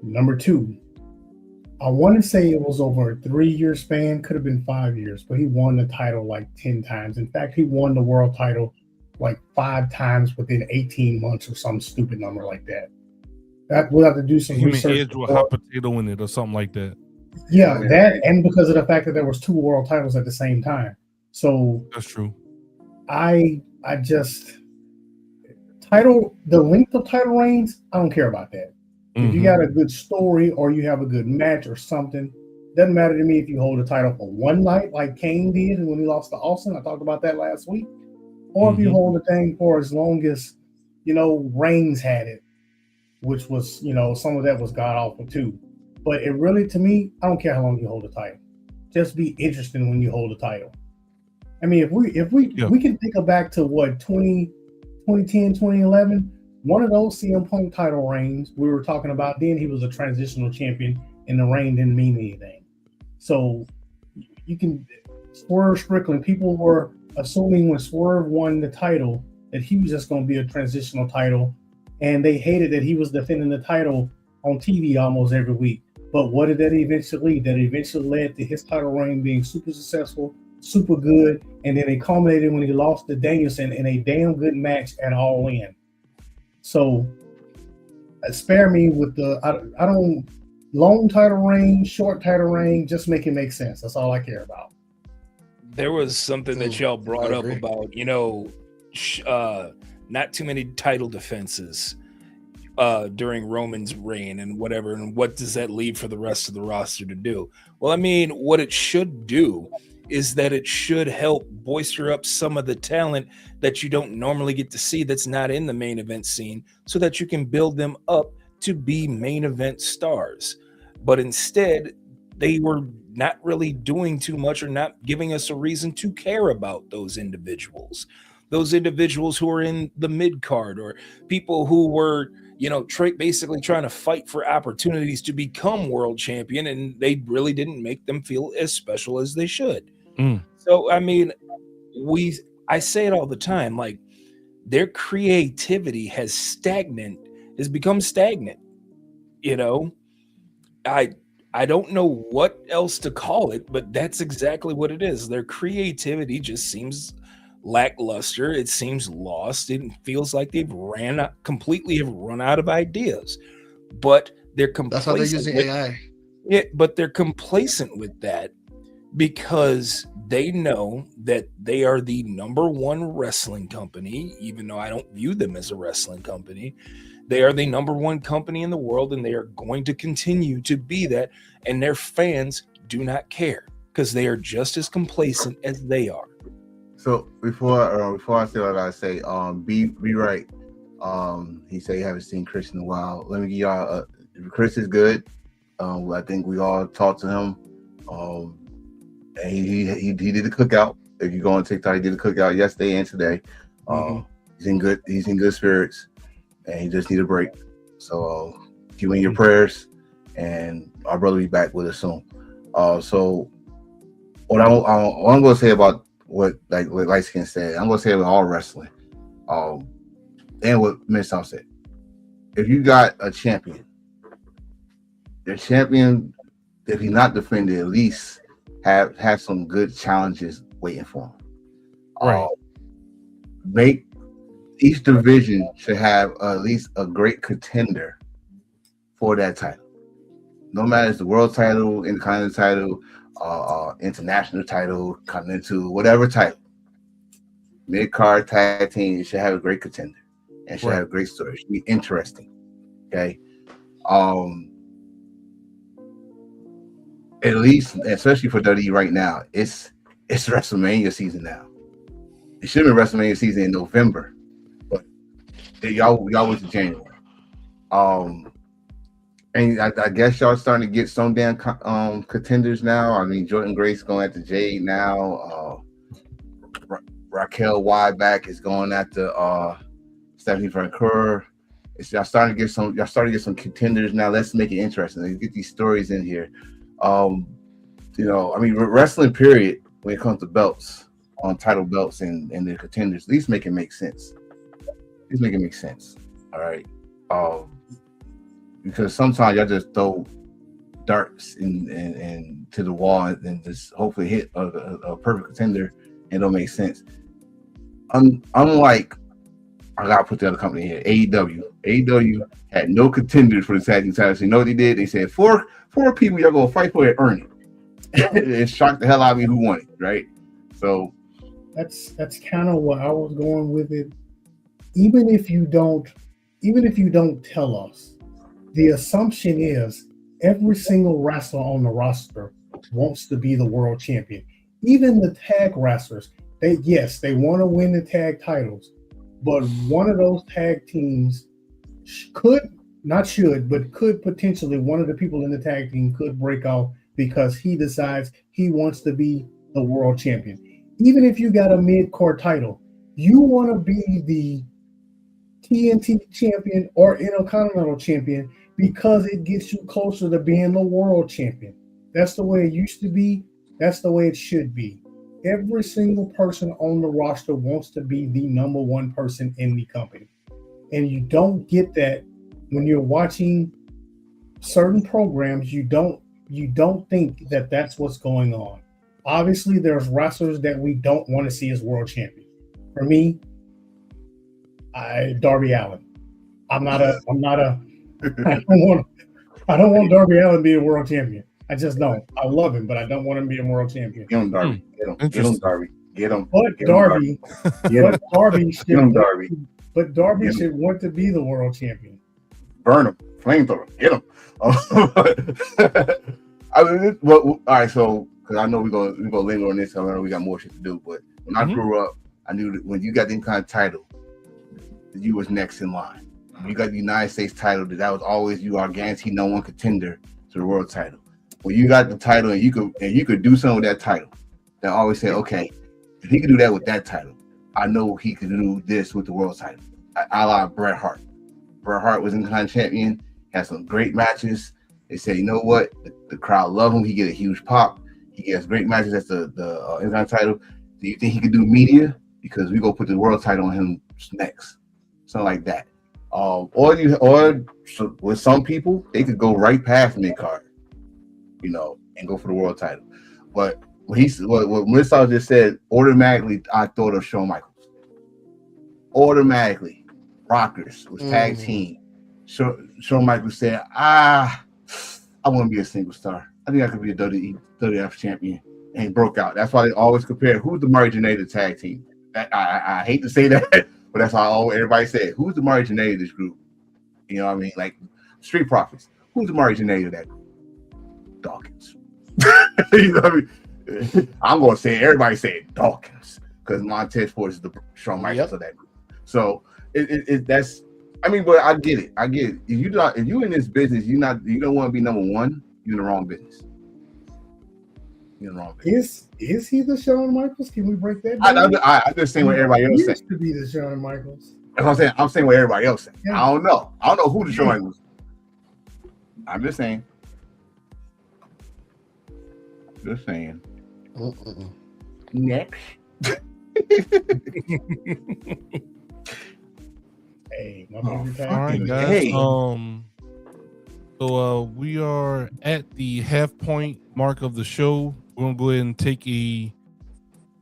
Number 2, I want to say it was over a 3-year span, could have been 5 years, but he won the title like 10 times. In fact, he won the world title like 5 times within 18 months or some stupid number like that. That we'll have to do some research. Edge with a hot potato in it or something like that. Yeah, that, and because of the fact that there was 2 world titles at the same time. So that's true. I just the length of title reigns, I don't care about that. If you got a good story or you have a good match or something, doesn't matter to me if you hold a title for one night like Kane did when he lost to Austin. I talked about that last week. Or if you hold the thing for as long as, Reigns had it, which was, some of that was god awful too. But it really, to me, I don't care how long you hold the title. Just be interesting when you hold the title. I mean, if we can think back to 2010, 2011, one of those CM Punk title reigns we were talking about, then he was a transitional champion and the reign didn't mean anything. So you can Swerve Strickland, people were assuming when Swerve won the title that he was just going to be a transitional title, and they hated that he was defending the title on TV almost every week. But what did that eventually lead? That eventually led to his title reign being super successful, super good, and then it culminated when he lost to Danielson in a damn good match at All In. So spare me with I don't long title reign, short title reign, just make it make sense. That's all I care about. There was something that y'all brought up about, not too many title defenses during Roman's reign and whatever, and what does that leave for the rest of the roster to do? Well, I mean, what it should do is that it should help bolster up some of the talent that you don't normally get to see that's not in the main event scene, so that you can build them up to be main event stars. But instead, they were not really doing too much or not giving us a reason to care about those individuals who are in the mid card, or people who were, basically trying to fight for opportunities to become world champion, and they really didn't make them feel as special as they should. So, I mean, I say it all the time, like, their creativity has become stagnant. I don't know what else to call it, but that's exactly what it is. Their creativity just seems lackluster. It seems lost. It feels like they've run out of ideas. But they're complacent. That's why they're using AI. Yeah, but they're complacent with that because they know that they are the number one wrestling company, even though I don't view them as a wrestling company. They are the number one company in the world, and they are going to continue to be that. And their fans do not care because they are just as complacent as they are. So before I say what I say, be right. He said he haven't seen Chris in a while. Let me give y'all. Chris is good. I think we all talked to him. And he did the cookout. If you go on TikTok, he did the cookout yesterday and today. He's in good spirits, and he just need a break. So keep in your prayers, and our brother will be back with us soon. So what I'm going to say about what Light Skin said, I'm going to say about all wrestling, and what Miss Tom said. If you got a champion, the champion, if he's not defended, at least have some good challenges waiting for him. Right. Make each division should have at least a great contender for that title. No matter if it's the world title, intercontinental title, international title, continental, whatever title. Mid-card tag team should have a great contender and should have a great story. It should be interesting. Okay. at least, especially for WWE right now, it's WrestleMania season now. It should have been WrestleMania season in November, but y'all went to January. And I guess y'all starting to get some damn contenders now. I mean, Jordan Grace going after Jade now. Raquel Wyback is going after Stephanie Vancouver. Y'all starting to get some contenders now. Let's make it interesting. Let's get these stories in here. I mean, wrestling period when it comes to belts, on title belts and the contenders, at least make it make sense. All right. Because sometimes y'all just throw darts and to the wall and just hopefully hit a perfect contender and don't make sense. Unlike, I gotta put the other company here, AEW. AEW had no contenders for the tag team titles. You know what they did? They said four people y'all gonna fight for it, earn it. It shocked the hell out of me who won it, right? So that's kind of what I was going with it. Even if you don't tell us, the assumption is every single wrestler on the roster wants to be the world champion. Even the tag wrestlers, they want to win the tag titles, but one of those tag teams could potentially, one of the people in the tag team could break out because he decides he wants to be the world champion. Even if you got a mid-core title, you want to be the TNT champion or Intercontinental champion because it gets you closer to being the world champion. That's the way it used to be. That's the way it should be. Every single person on the roster wants to be the number one person in the company. And you don't get that when you're watching certain programs. You don't think that that's what's going on. Obviously, there's wrestlers that we don't want to see as world champion. For me, Darby Allin. I don't want Darby Allin to be a world champion. I just don't. I love him, but I don't want him to be a world champion. Get him, Darby. Get him, Darby. Get him. But Darby should want to be the world champion. Burn him. Flamethrower. Get him. All right, so because I know we're gonna linger on this. I know we got more shit to do, but when I grew up, I knew that when you got any kind of title, you was next in line. When you got the United States title, that was always you are guaranteed no one contender to the world title. When you got the title and you could do something with that title, they always say, okay, if he could do that with that title, I know he could do this with the world title. I like Bret Hart. Bret Hart was Intercontinental champion, had some great matches. They said, you know what? The crowd love him. He get a huge pop. He gets great matches at the Intercontinental title. Do you think he could do media? Because we go put the world title on him next. Something like that. Or with some people, they could go right past mid-card, and go for the world title. But what Rascalz just said, automatically I thought of Shawn Michaels. Automatically. Rockers was tag team. Shawn Michaels said, I want to be a single star. I think I could be a WWF champion. And he broke out. That's why they always compare who's the Murray Janae tag team. I hate to say that, but that's how everybody said. Who's the Murray Janae of this group? You know what I mean? Like Street Profits. Who's the Murray Janae of that group? Dawkins. You know what I mean? I'm going to say everybody said Dawkins because Montez Ford is the Shawn Michaels of that group. So that's. I mean, but I get it. If you in this business, you don't want to be number one. You're in the wrong business. Is he the Shawn Michaels? Can we break that down? I'm just saying what everybody else said. To be the Shawn Michaels. That's what I'm saying. I'm saying what everybody else said. Yeah. I don't know who the Shawn Michaels. I'm just saying. Next. Hey, all right, guys. Hey. So we are at the half point mark of the show. We're gonna go ahead and take a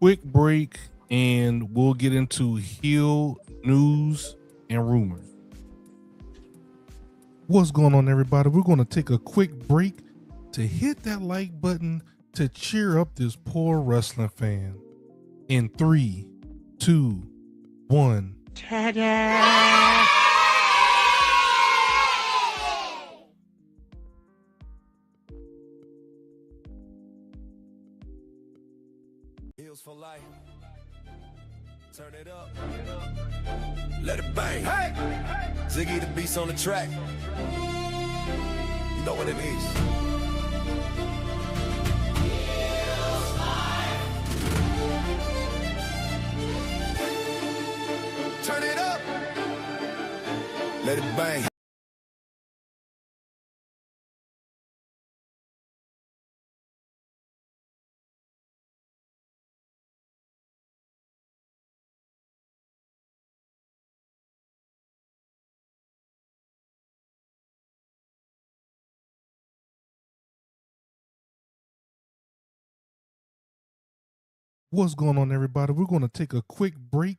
quick break, and we'll get into heel news and rumors. What's going on, everybody? We're gonna take a quick break to hit that like button to cheer up this poor wrestling fan. In 3, 2, 1. Ta-da! Heels4Lyfe. Turn it up. Let it bang. Hey! Ziggy the Beast on the track. You know what it is. Turn it up. Let it bang. What's going on, everybody? We're going to take a quick break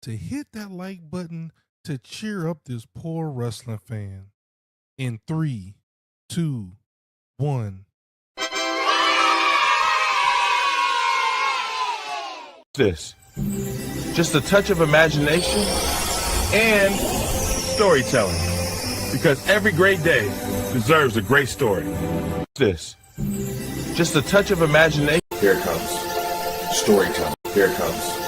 to hit that like button to cheer up this poor wrestling fan. In 3, 2, 1. This just a touch of imagination and storytelling, because every great day deserves a great story. This just a touch of imagination. Here it comes. Storytelling. Here it comes.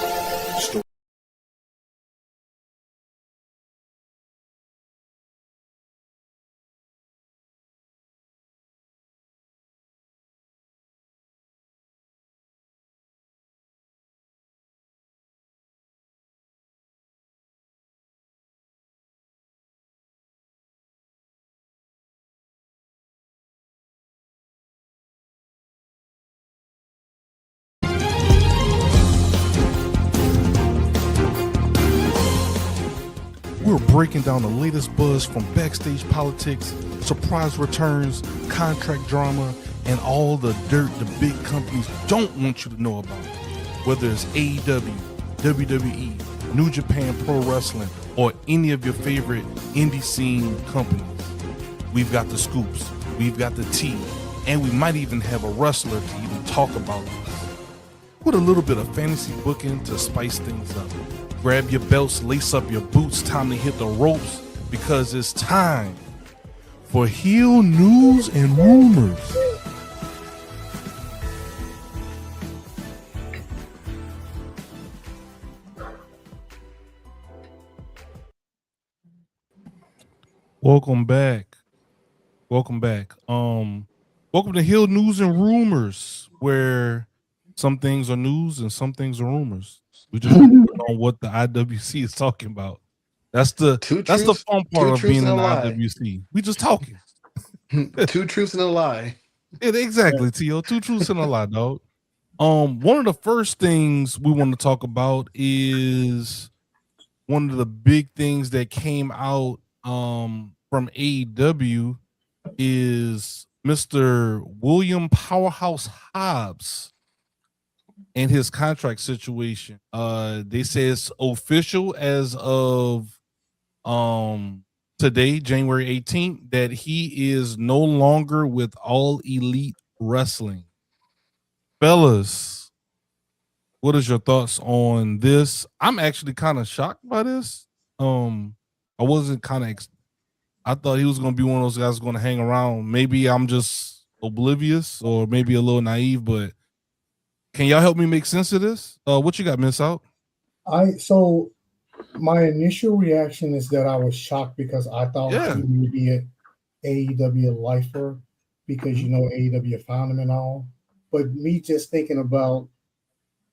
We're breaking down the latest buzz from backstage politics, surprise returns, contract drama, and all the dirt the big companies don't want you to know about. Whether it's AEW, WWE, New Japan Pro Wrestling, or any of your favorite indie scene companies, we've got the scoops, we've got the tea, and we might even have a wrestler to even talk about this. With a little bit of fantasy booking to spice things up. Grab your belts, lace up your boots, time to hit the ropes, because it's time for heel news and rumors. Welcome back. Welcome to Heel News and Rumors, where some things are news and some things are rumors. We just on what the IWC is talking about. That's the fun part of being in the IWC. We just talking. 2 truths and a lie. Exactly, T.O. 2 truths and a lie, dog. One of the first things we want to talk about is one of the big things that came out from AEW is Mr. William Powerhouse Hobbs and his contract situation. They say it's official as of today, January 18th, that he is no longer with All Elite Wrestling. Fellas, what is your thoughts on this? I'm actually kind of shocked by this. I wasn't I thought he was going to be one of those guys going to hang around. Maybe I'm just oblivious or maybe a little naive, but can y'all help me make sense of this? What you got, Miss Out? So my initial reaction is that I was shocked because I thought he would be an AEW lifer because AEW found him and all. But me just thinking about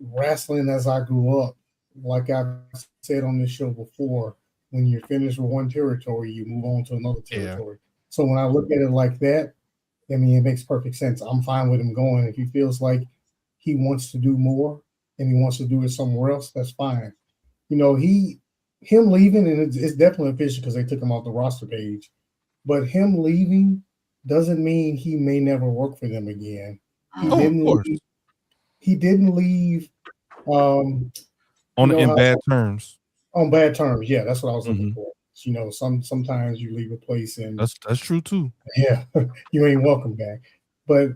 wrestling as I grew up, like I said on this show before, when you're finished with one territory, you move on to another territory. So when I look at it like that, I mean, it makes perfect sense. I'm fine with him going. If he feels like he wants to do more and he wants to do it somewhere else, that's fine. Him leaving, and it's definitely official because they took him off the roster page, but him leaving doesn't mean he may never work for them again. He didn't leave in bad terms. On bad terms, yeah, that's what I was looking for. Sometimes you leave a place and that's true too. Yeah, you ain't welcome back. But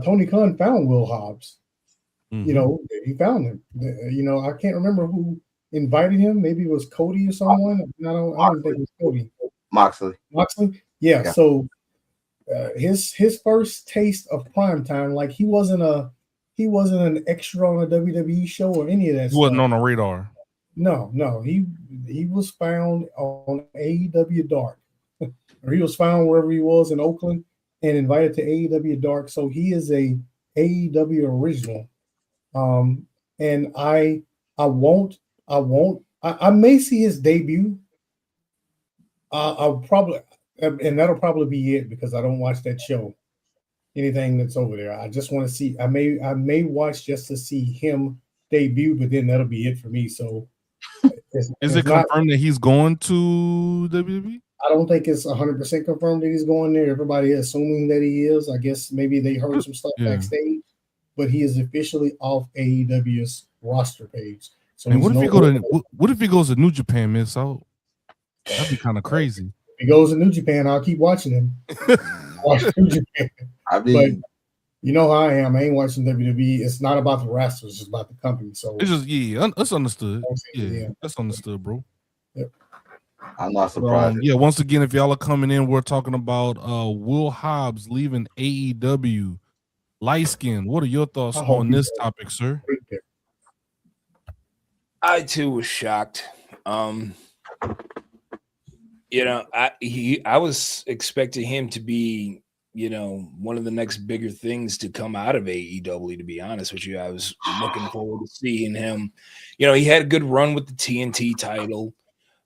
Tony Khan found Will Hobbs. He found him. I can't remember who invited him. Maybe it was Cody or someone. I don't think it was Cody. Moxley. Yeah. So his first taste of prime time, like he wasn't a He wasn't an extra on a WWE show or any of that He stuff. wasn't on the radar. No. He was found on AEW Dark. Or he was found wherever he was in Oakland and invited to AEW Dark. So he is a AEW original. And I may see his debut. I'll probably, and that'll probably be it because I don't watch that show. Anything that's over there, I just want to see. I may watch just to see him debut, but then that'll be it for me. So, is it confirmed that he's going to WWE? I don't think it's 100% confirmed that he's going there. Everybody is assuming that he is. I guess maybe they heard some stuff backstage, but he is officially off AEW's roster page. So, what if he goes to New Japan, miss out? That'd be kind of crazy. If he goes to New Japan, I'll keep watching him. Watch New Japan. I mean, but you know how I am. I ain't watching WWE. It's not about the wrestlers, it's just about the company. So it's just that's understood. Yeah, that's understood, bro. Yep. I'm not surprised. Once again, if y'all are coming in, we're talking about Will Hobbs leaving AEW. Light skin. What are your thoughts on this topic, sir? I too was shocked. I was expecting him to be, one of the next bigger things to come out of AEW, to be honest with you. I was looking forward to seeing him. He had a good run with the TNT title.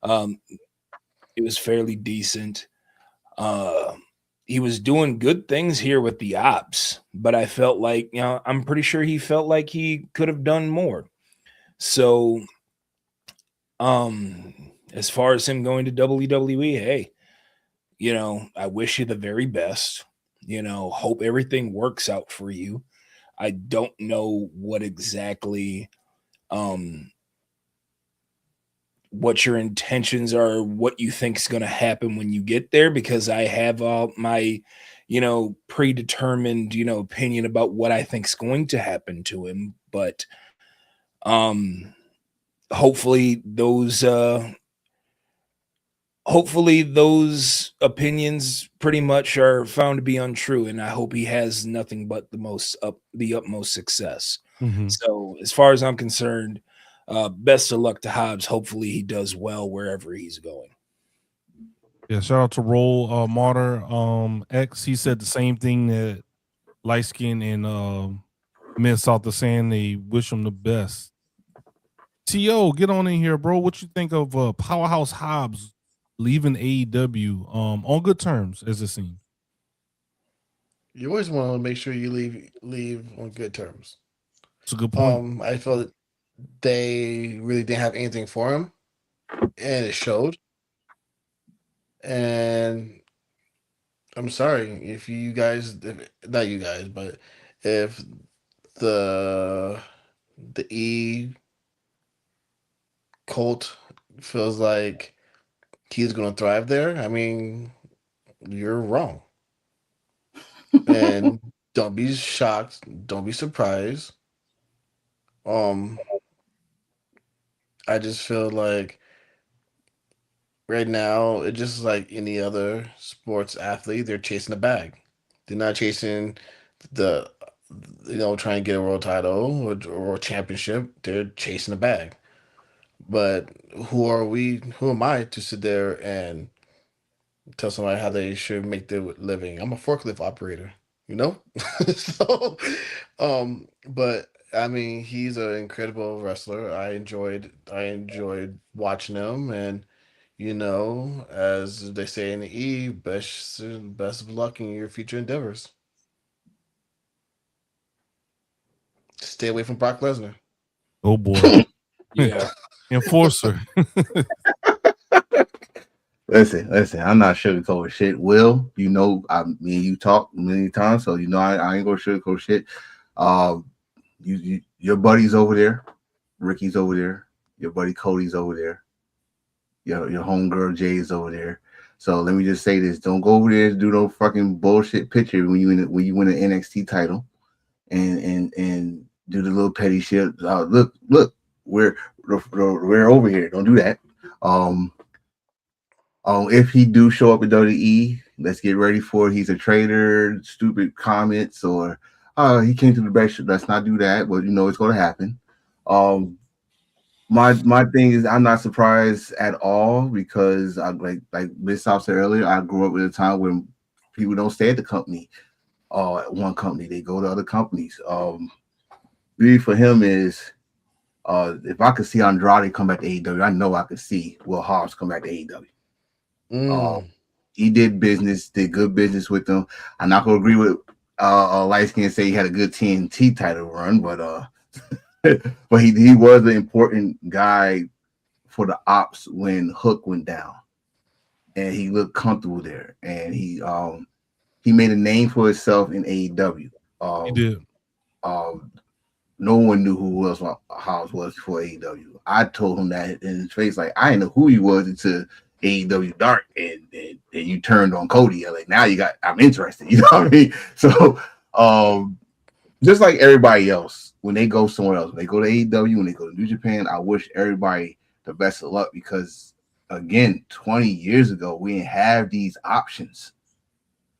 It was fairly decent. He was doing good things here with the ops, but I felt like, I'm pretty sure he felt like he could have done more. So, as far as him going to WWE, hey, I wish you the very best. Hope everything works out for you. I don't know what exactly what your intentions are, what you think is going to happen when you get there, because I have all my, predetermined, opinion about what I think is going to happen to him. But hopefully those opinions pretty much are found to be untrue, and I hope he has nothing but the utmost success. Mm-hmm. So as far as I'm concerned, best of luck to Hobbs. Hopefully he does well wherever he's going. Yeah, shout out to Roll Martyr X. He said the same thing that Light Skin and Miss South are saying. They wish him the best. T.O., get on in here, bro. What you think of Powerhouse Hobbs leaving AEW on good terms, as it seems? You always want to make sure you leave on good terms. It's a good point. I feel that they really didn't have anything for him, and it showed. And I'm sorry if not you guys, but if the E cult feels like he's going to thrive there, I mean, you're wrong. And don't be shocked. Don't be surprised. I just feel like right now, it's just like any other sports athlete, they're chasing a bag. They're not chasing trying to get a world title or a championship. They're chasing a bag. But who am I to sit there and tell somebody how they should make their living? I'm a forklift operator, So, but I mean, he's an incredible wrestler. I enjoyed watching him, and as they say in the E, best of luck in your future endeavors. Stay away from Brock Lesnar. Oh boy. Yeah. Enforcer. Listen, I'm not sugarcoating shit. Will, me and you talk many times, so I ain't gonna sugarcoat shit. Your buddy's over there, Ricky's over there, your buddy Cody's over there, your homegirl Jay's over there. So let me just say this: don't go over there and do no fucking bullshit picture when you win an NXT title, and do the little petty shit. Look, we're over here. Don't do that. If he do show up at WWE, let's get ready for it. He's a traitor, stupid comments, or He came to the best. Let's not do that, but it's going to happen. My thing is, I'm not surprised at all because I like Miss South said earlier. I grew up at a time when people don't stay at the company, at one company. They go to other companies. Really for him is, if I could see Andrade come back to AEW, I know I could see Will Hobbs come back to AEW. He did good business with them. I'm not gonna agree with Light Skin say he had a good TNT title run, but but he was an important guy for the ops when Hook went down, and he looked comfortable there, and he made a name for himself in AEW. He did. No one knew who Hobbs was before AEW. I told him that in his face, like I didn't know who he was until AEW Dark, and you turned on Cody. Like now I'm interested. You know what I mean? So just like everybody else, when they go somewhere else, when they go to AEW, when they go to New Japan, I wish everybody the best of luck because again, 20 years ago, we didn't have these options.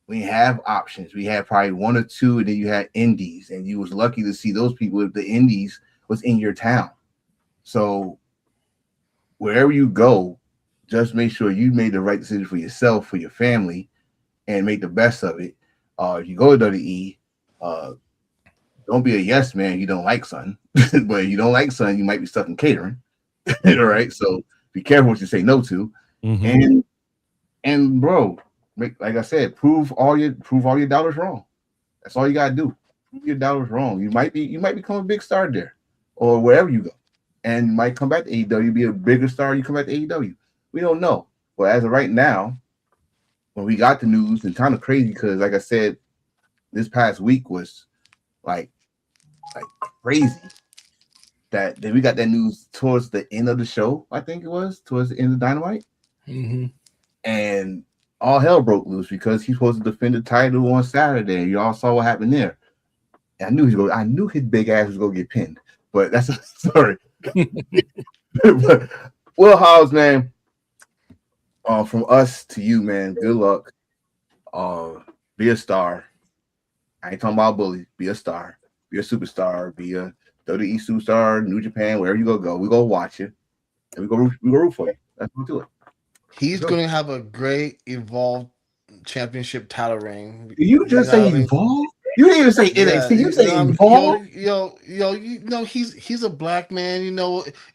We have options. We had probably one or two, and then you had indies, and you was lucky to see those people if the indies was in your town. So wherever you go, just make sure you made the right decision for yourself, for your family, and make the best of it. If you go to WWE, don't be a yes man. You don't like something, but if you don't like something, you might be stuck in catering. All right, so be careful what you say no to, and bro. Like I said, prove all your doubters wrong. That's all you gotta do. Prove your doubters wrong. You might become a big star there, or wherever you go, and you might come back to AEW, be a bigger star. You come back to AEW. We don't know, but as of right now, when we got the news, and kind of crazy because, like I said, this past week was like crazy. That we got that news towards the end of the show. I think it was towards the end of Dynamite, and all hell broke loose because he's supposed to defend the title on Saturday. You all saw what happened there. And I knew his big ass was gonna get pinned, but that's a story. But Will Hobbs, man, from us to you, man, good luck. Be a star. I ain't talking about bully. Be a star. Be a superstar. Be a WWE superstar, New Japan, wherever you go. We go watch you, and we go root for you. That's what we do it. He's going to have a great Evolve Championship title reign. You just say Evolve? You didn't even say NXT. You say Evolve? Yo, he's a black man.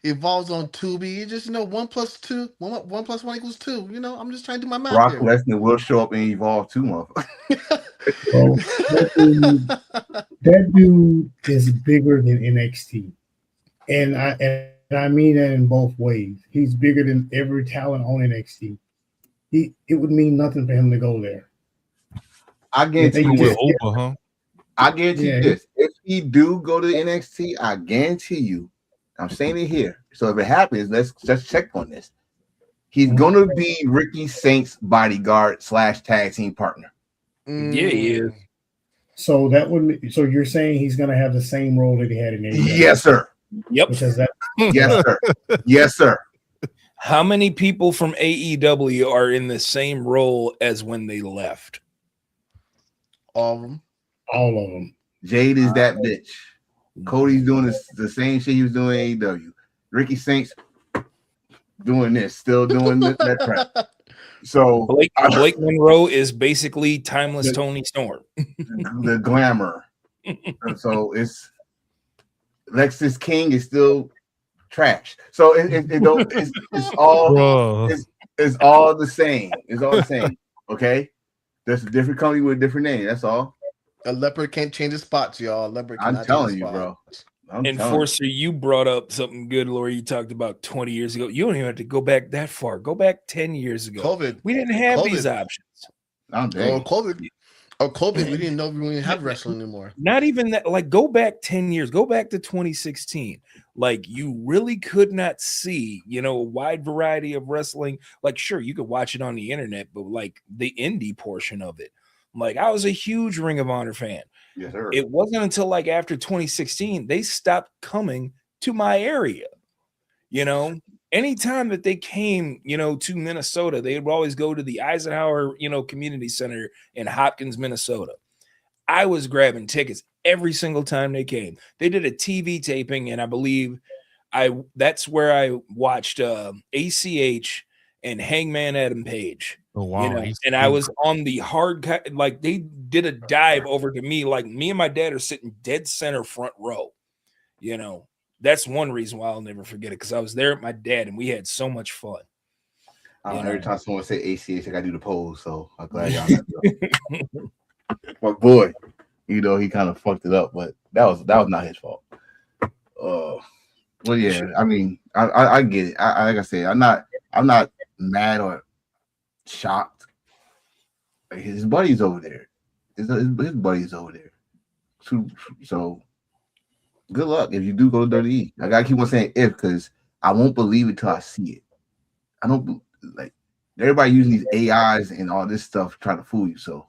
Evolves on Tubi. You just 1 + 2, 1 + 1 = 2. I'm just trying to do my math. Brock Lesnar will show up in Evolve too, motherfucker. Well, that dude is bigger than NXT, and I mean that in both ways. He's bigger than every talent on NXT. It would mean nothing for him to go there. I guarantee you over, huh? I guarantee you this. If he do go to NXT, I guarantee you, I'm saying it here. So if it happens, let's just check on this. He's gonna be Ricky Saint's bodyguard / tag team partner. Yeah, he is. So so you're saying he's gonna have the same role that he had in AEW? Yes, sir. Yep. Yes, sir. Yes, sir. How many people from AEW are in the same role as when they left? All of them. All of them. Jade is that bitch. Cody's doing the same shit he was doing in AEW. Ricky Saints doing this, still doing that crap. So Blake Monroe is basically timeless Tony Storm. The glamour. So it's Lexus King is still trash. So it's all it's all the same. It's all the same. Okay, there's a different company with a different name. That's all. A leopard can't change his spots, y'all. I'm telling you, bro. Enforcer, you brought up something good, Lori. You talked about 20 years ago. You don't even have to go back that far. Go back 10 years ago. COVID. We didn't have these options. COVID. We didn't know we didn't have wrestling anymore. Not even that. Like, go back 10 years. Go back to 2016. Like, you really could not see, a wide variety of wrestling. Like, sure, you could watch it on the internet, but like the indie portion of it. Like, I was a huge Ring of Honor fan. Yes, sir. It wasn't until like after 2016 they stopped coming to my area. Anytime that they came, to Minnesota, they would always go to the Eisenhower, Community Center in Hopkins, Minnesota. I was grabbing tickets every single time they came. They did a TV taping, and I believe that's where I watched ACH and Hangman Adam Page. Oh wow! You know, and I was on the hard like they did a dive over to me, like me and my dad are sitting dead center front row. You know, that's one reason why I'll never forget it, because I was there with my dad and we had so much fun. Every time someone say ACH, I gotta do the pose, so I'm glad y'all. My boy, you know, he kind of fucked it up, but that was not his fault. Well, yeah, I mean, I get it. Like I said, I'm not mad or shocked. Like, his buddy's over there. His buddy's over there. So good luck if you do go to WWE. I gotta keep on saying if, because I won't believe it till I see it. I don't like everybody using these AIs and all this stuff trying to fool you. So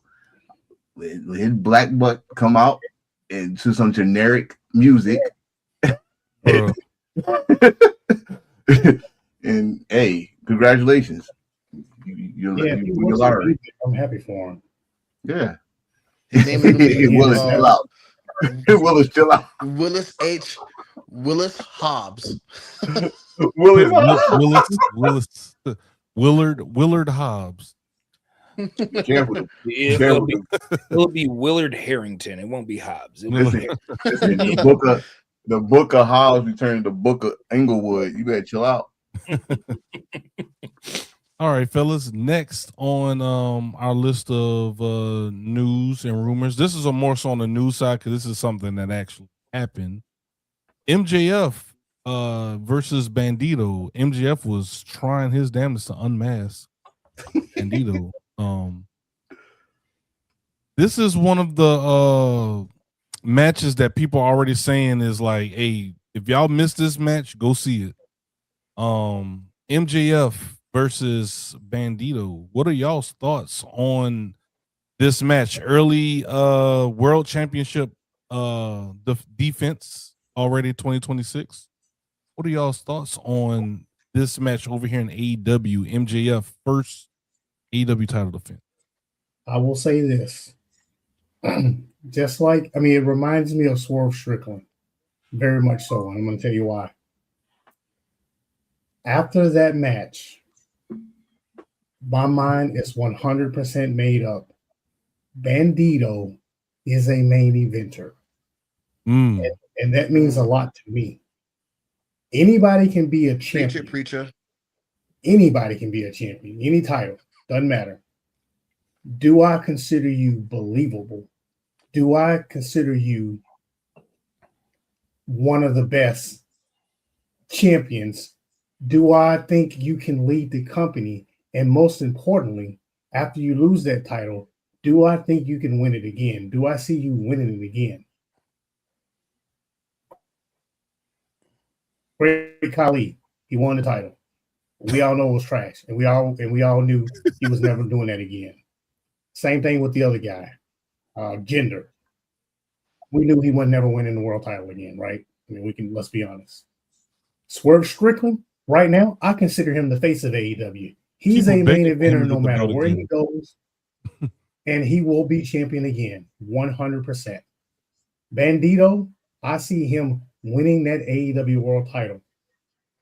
when his black butt come out and to some generic music, and hey, congratulations. You're already. I'm happy for him. Yeah. Willis, chill out. Willis, chill out. Willis Hobbs. Willard Hobbs. Careful. It'll be Willard Harrington. It won't be Hobbs. Listen, the book of Hobbs returned the book of Englewood. You better chill out. All right, fellas. Next on our list of news and rumors. This is more so on the news side because this is something that actually happened. MJF versus Bandido. MJF was trying his damnedest to unmask Bandido. This is one of the matches that people are already saying is like, hey, if y'all missed this match, go see it. MJF versus Bandido. What are y'all's thoughts on this match? Early world championship defense already 2026. What are y'all's thoughts on this match over here in AEW? MJF first AEW title defense. I will say this. Just like, I mean, it reminds me of Swerve Strickland. Very much so. And I'm going to tell you why. After that match, my mind is 100% made up. Bandido is a main eventer. And that means a lot to me. Anybody can be a champion. Preacher. Anybody can be a champion. Any title. Doesn't matter. Do I consider you believable? Do I consider you one of the best champions? Do I think you can lead the company? And most importantly, after you lose that title, do I think you can win it again? Do I see you winning it again? Great Khali, he won the title. We all know it was trash, and we all knew he was never doing that again. Same thing with the other guy, Jinder. We knew he would never winning the world title again, right? I mean, let's be honest. Swerve Strickland, right now, I consider him the face of AEW. He's a main eventer no matter where he goes, and he will be champion again, 100%. Bandido, I see him winning that AEW world title.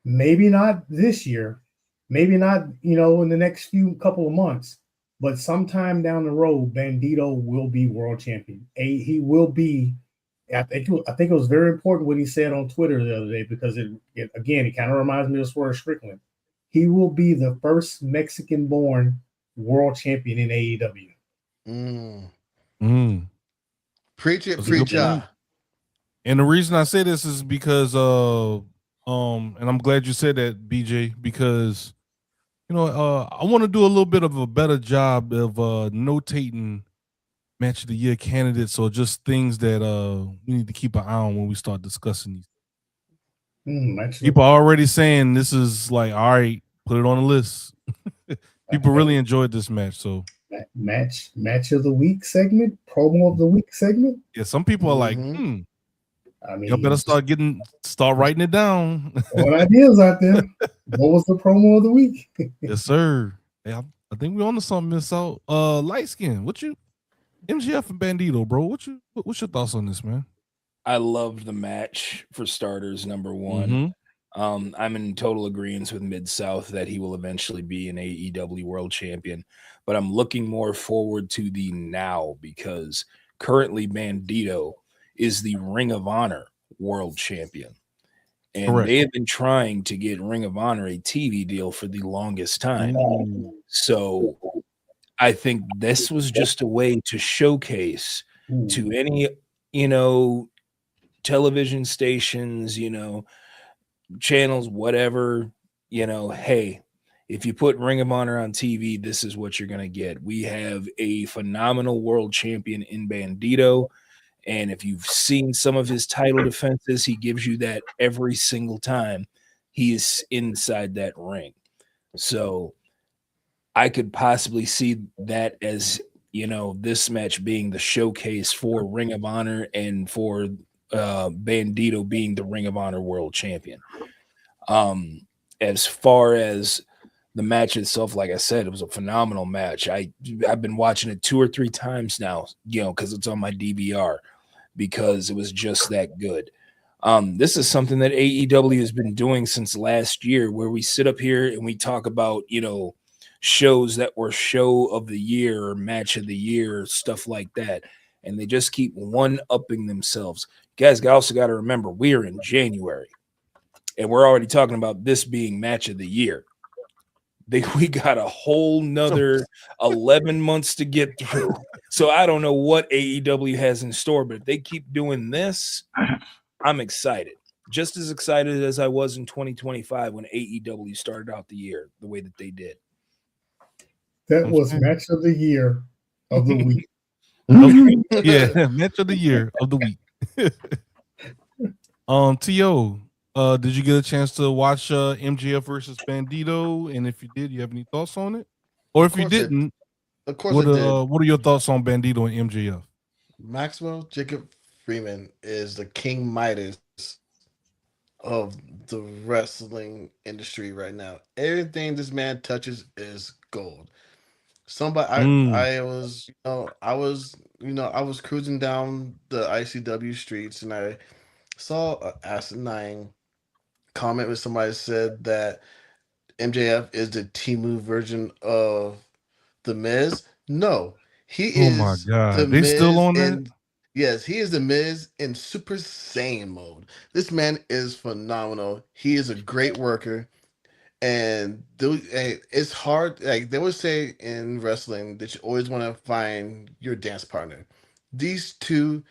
Maybe not this year, maybe not, in the next couple of months, but sometime down the road, Bandido will be world champion. He will be. I think it was very important what he said on Twitter the other day, because it kind of reminds me of Swerve Strickland. He will be the first Mexican-born world champion in AEW. Preach it, preacher. And the reason I say this is because and I'm glad you said that, BJ, because I want to do a little bit of a better job of notating match of the year candidates, or just things that we need to keep an eye on when we start discussing these. People are already saying this is like, all right, put it on the list. People really enjoyed this match. So match of the week segment, promo of the week segment. Yeah, some people are like, I mean, y'all better start writing it down. What ideas out there? What was the promo of the week? Yes, sir. Hey, I think we're on to something, Miss Light Skin. What you? MJF and Bandido, bro. What's your thoughts on this, man? I loved the match for starters. Number one, I'm in total agreement with Mid-South that he will eventually be an AEW World Champion, but I'm looking more forward to the now because currently Bandido is the Ring of Honor World Champion. And Correct. they have been trying to get Ring of Honor a TV deal for the longest time. So I think this was just a way to showcase to any, television stations, channels, whatever, hey, if you put Ring of Honor on TV, this is what you're going to get. We have a phenomenal world champion in Bandido. And if you've seen some of his title defenses, he gives you that every single time he is inside that ring. So I could possibly see that as, this match being the showcase for Ring of Honor and for Bandido being the Ring of Honor world champion. As far as the match itself, like I said, it was a phenomenal match. I've been watching it 2 or 3 times now, because it's on my DVR. Because it was just that good. This is something that AEW has been doing since last year, where we sit up here and we talk about, shows that were show of the year or match of the year, stuff like that. And they just keep one-upping themselves. You guys also got to remember, we are in January, and we're already talking about this being match of the year. We got a whole nother 11 months to get through. So I don't know what AEW has in store, but if they keep doing this, I'm excited. Just as excited as I was in 2025 when AEW started out the year the way that they did. That was match of the year of the week. Yeah, match of the year of the week. T.O., did you get a chance to watch MJF versus Bandido? And if you did, you have any thoughts on it? Or if you didn't, of course I did. What are your thoughts on Bandido and MJF? Maxwell Jacob Freeman is the King Midas of the wrestling industry right now. Everything this man touches is gold. I was cruising down the ICW streets and I saw an asinine comment where somebody said that MJF is the Temu version of The Miz. No, he is. Oh my God, the they Miz still on that? Yes, he is the Miz in Super Saiyan mode. This man is phenomenal. He is a great worker, and it's hard. Like they would say in wrestling, that you always want to find your dance partner. These two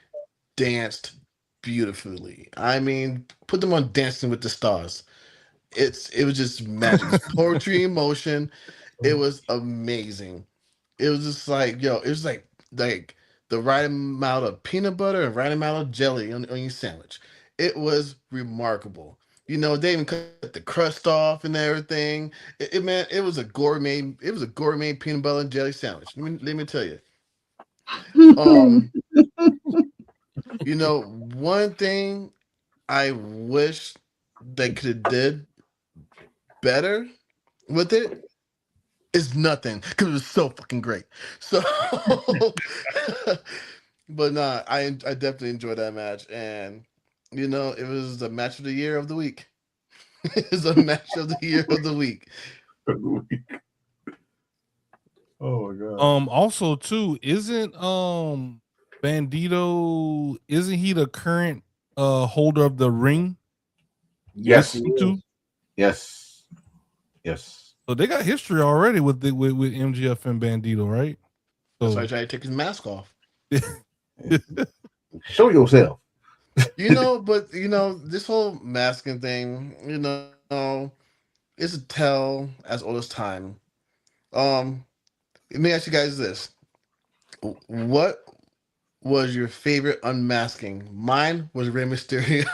danced beautifully. I mean, put them on Dancing with the Stars. It was just magic. Poetry in motion. It was amazing. It was just like, it was like the right amount of peanut butter and right amount of jelly on your sandwich. It was remarkable. They even cut the crust off and everything. It was a gourmet peanut butter and jelly sandwich. Let me tell you. One thing I wish they could have did better with it is nothing, because it was so fucking great. So, but nah, I definitely enjoyed that match, and it was the match of the year of the week. It was a match of the year of the week. Oh my God. Also too, isn't Bandido, isn't he the current holder of the ring? Yes. Too? Yes. So they got history already with MJF and Bandido, right? So That's why I tried to take his mask off. Show yourself. But this whole masking thing, it's a tell as old as time. Let me ask you guys this. What was your favorite unmasking? Mine was Rey Mysterio.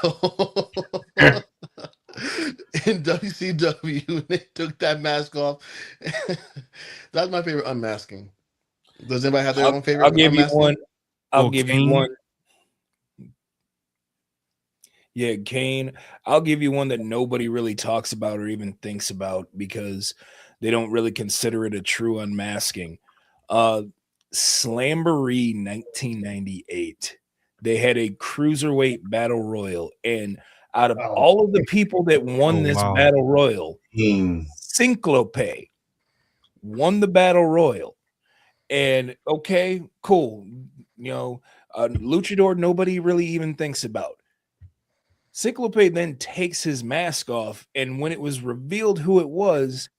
In WCW, when they took that mask off. That's my favorite unmasking. Does anybody have their own favorite unmasking? I'll give you one. Yeah, Kane. I'll give you one that nobody really talks about or even thinks about because they don't really consider it a true unmasking. Slamboree 1998. They had a cruiserweight battle royal, and out of all of the people that won this battle royal, Cyclope won the battle royal. And okay, cool. You know, luchador nobody really even thinks about. Cyclope then takes his mask off, and when it was revealed who it was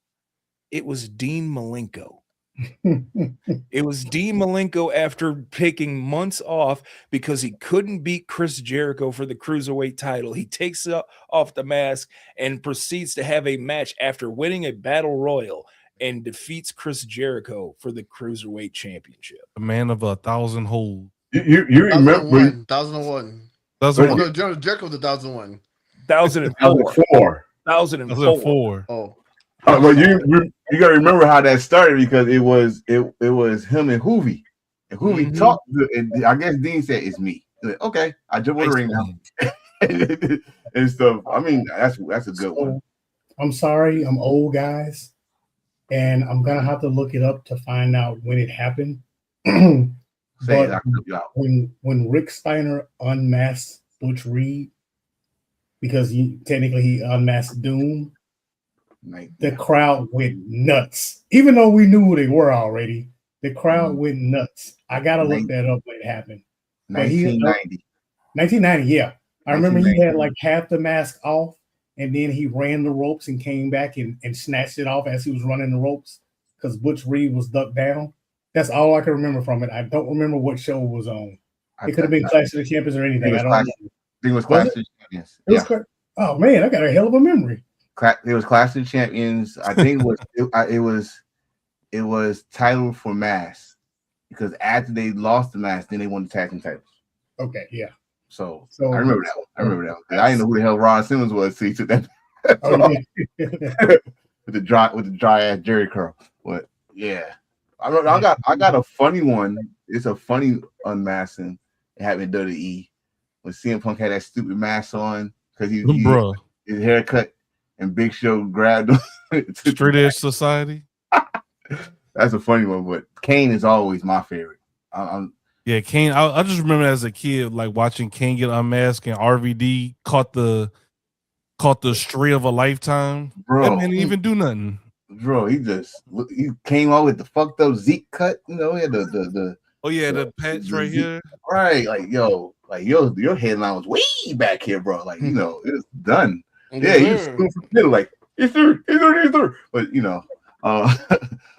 Dean Malenko. It was Dean Malenko after taking months off because he couldn't beat Chris Jericho for the cruiserweight title. He takes off the mask and proceeds to have a match after winning a battle royal and defeats Chris Jericho for the cruiserweight championship. A man of 1,000 holds. You remember 1001. No, Jericho was 1001. 1004. 1004. Oh. But you gotta remember how that started because it was him and Hoovy. And Hoovy talked and I guess Dean said it's me. Like, okay, I jump on the ring now. And stuff. I mean, that's a good one. I'm sorry, I'm old, guys, and I'm gonna have to look it up to find out when it happened. But when Rick Steiner unmasked Butch Reed, because he unmasked Doom, the crowd went nuts. Even though we knew who they were already, the crowd went nuts. I gotta look that up when it happened. 1990. 1990, yeah. I remember he had like half the mask off, and then he ran the ropes and came back and snatched it off as he was running the ropes because Butch Reed was ducked down. That's all I can remember from it. I don't remember what show it was on. It could have been Clash of the Champions or anything. I don't know. It was Clash of the Champions. Yeah. Oh man, I got a hell of a memory. It was Clash of the Champions. I think it was title for mask because after they lost the mask, then they won the tag team titles. Okay, yeah. So I remember that one. I didn't know who the hell Ron Simmons was. So he took that with the dry ass Jerry curl. But yeah, I got a funny one. It's a funny unmasking. It happened in WWE when CM Punk had that stupid mask on because his haircut. And Big Show grabbed him. Straight Edge Society. That's a funny one, but Kane is always my favorite. Yeah, Kane. I just remember as a kid, like watching Kane get unmasked and RVD caught the stray of a lifetime. Bro, that man didn't even do nothing. Bro, he came out with the fucked up Zeke cut. You know, he had the patch right here. Right, your headline was way back here, bro. Like it was done. Yeah, he was like it's through. But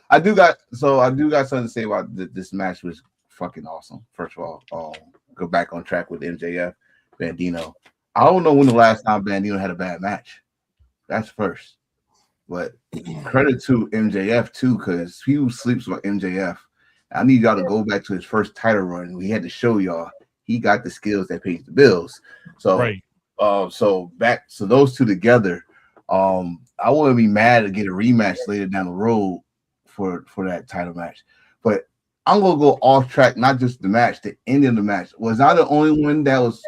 I do got something to say about this match was fucking awesome. First of all, go back on track with MJF, Bandido. I don't know when the last time Bandido had a bad match. That's first. But credit to MJF too, because he sleeps on MJF. I need y'all to go back to his first title run. We had to show y'all he got the skills that pays the bills. So right. So those two together, I wouldn't be mad to get a rematch later down the road for that title match. But I'm gonna go off track, not just the match, the end of the match. Was I the only one that was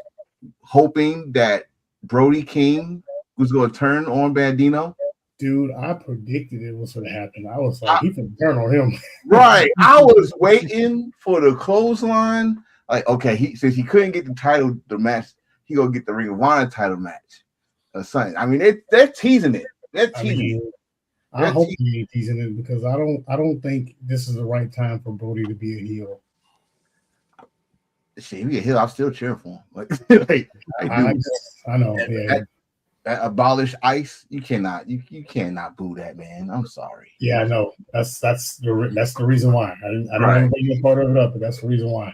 hoping that Brody King was gonna turn on Bandido? Dude, I predicted it was gonna happen. I was like, he can turn on him. Right. I was waiting for the clothesline. Like, okay, since he couldn't get the match. He gonna get the Ring of Honor title match or something. I mean, they're teasing it. I hope he ain't teasing it because I don't think this is the right time for Brody to be a heel. Shit, if he a heel, I'm still cheering for him. I know. That abolish ICE. You cannot boo that, man. I'm sorry. Yeah, I know. That's the reason why. I don't want to bring this part of it up, but that's the reason why.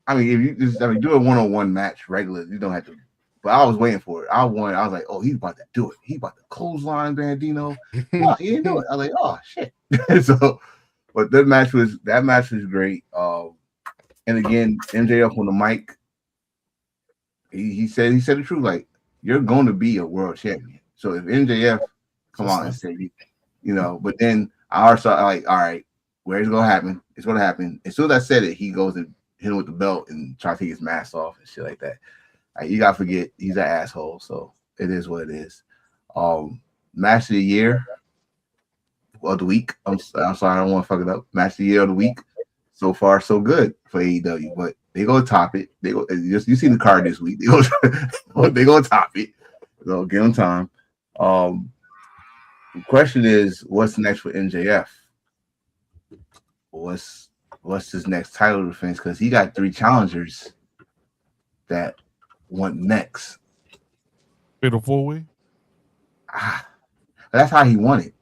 I mean, if you just do a one-on-one match regular, you don't have to. But I was waiting for it. I was like, oh, he's about to do it. He's about to clothesline Bandido. No, he didn't do it. I was like, oh shit. So, but that match was great. And again, MJF on the mic, he said the truth. Like, you're going to be a world champion. So if MJF come on and say, but then I also like, all right, where's it gonna happen? It's gonna happen. As soon as I said it, he goes and hit him with the belt and try to take his mask off and shit like that. Like, you gotta forget he's an asshole. So it is what it is. Match of the year of the week. I'm sorry, I don't want to fuck it up. Match of the year of the week. so far so good for AEW, but they go top it. They go. You see the card this week. They go top it. So give them time. The question is, what's next for MJF? What's his next title defense? Because he got 3 challengers that want next. Fatal 4-way. That's how he won it.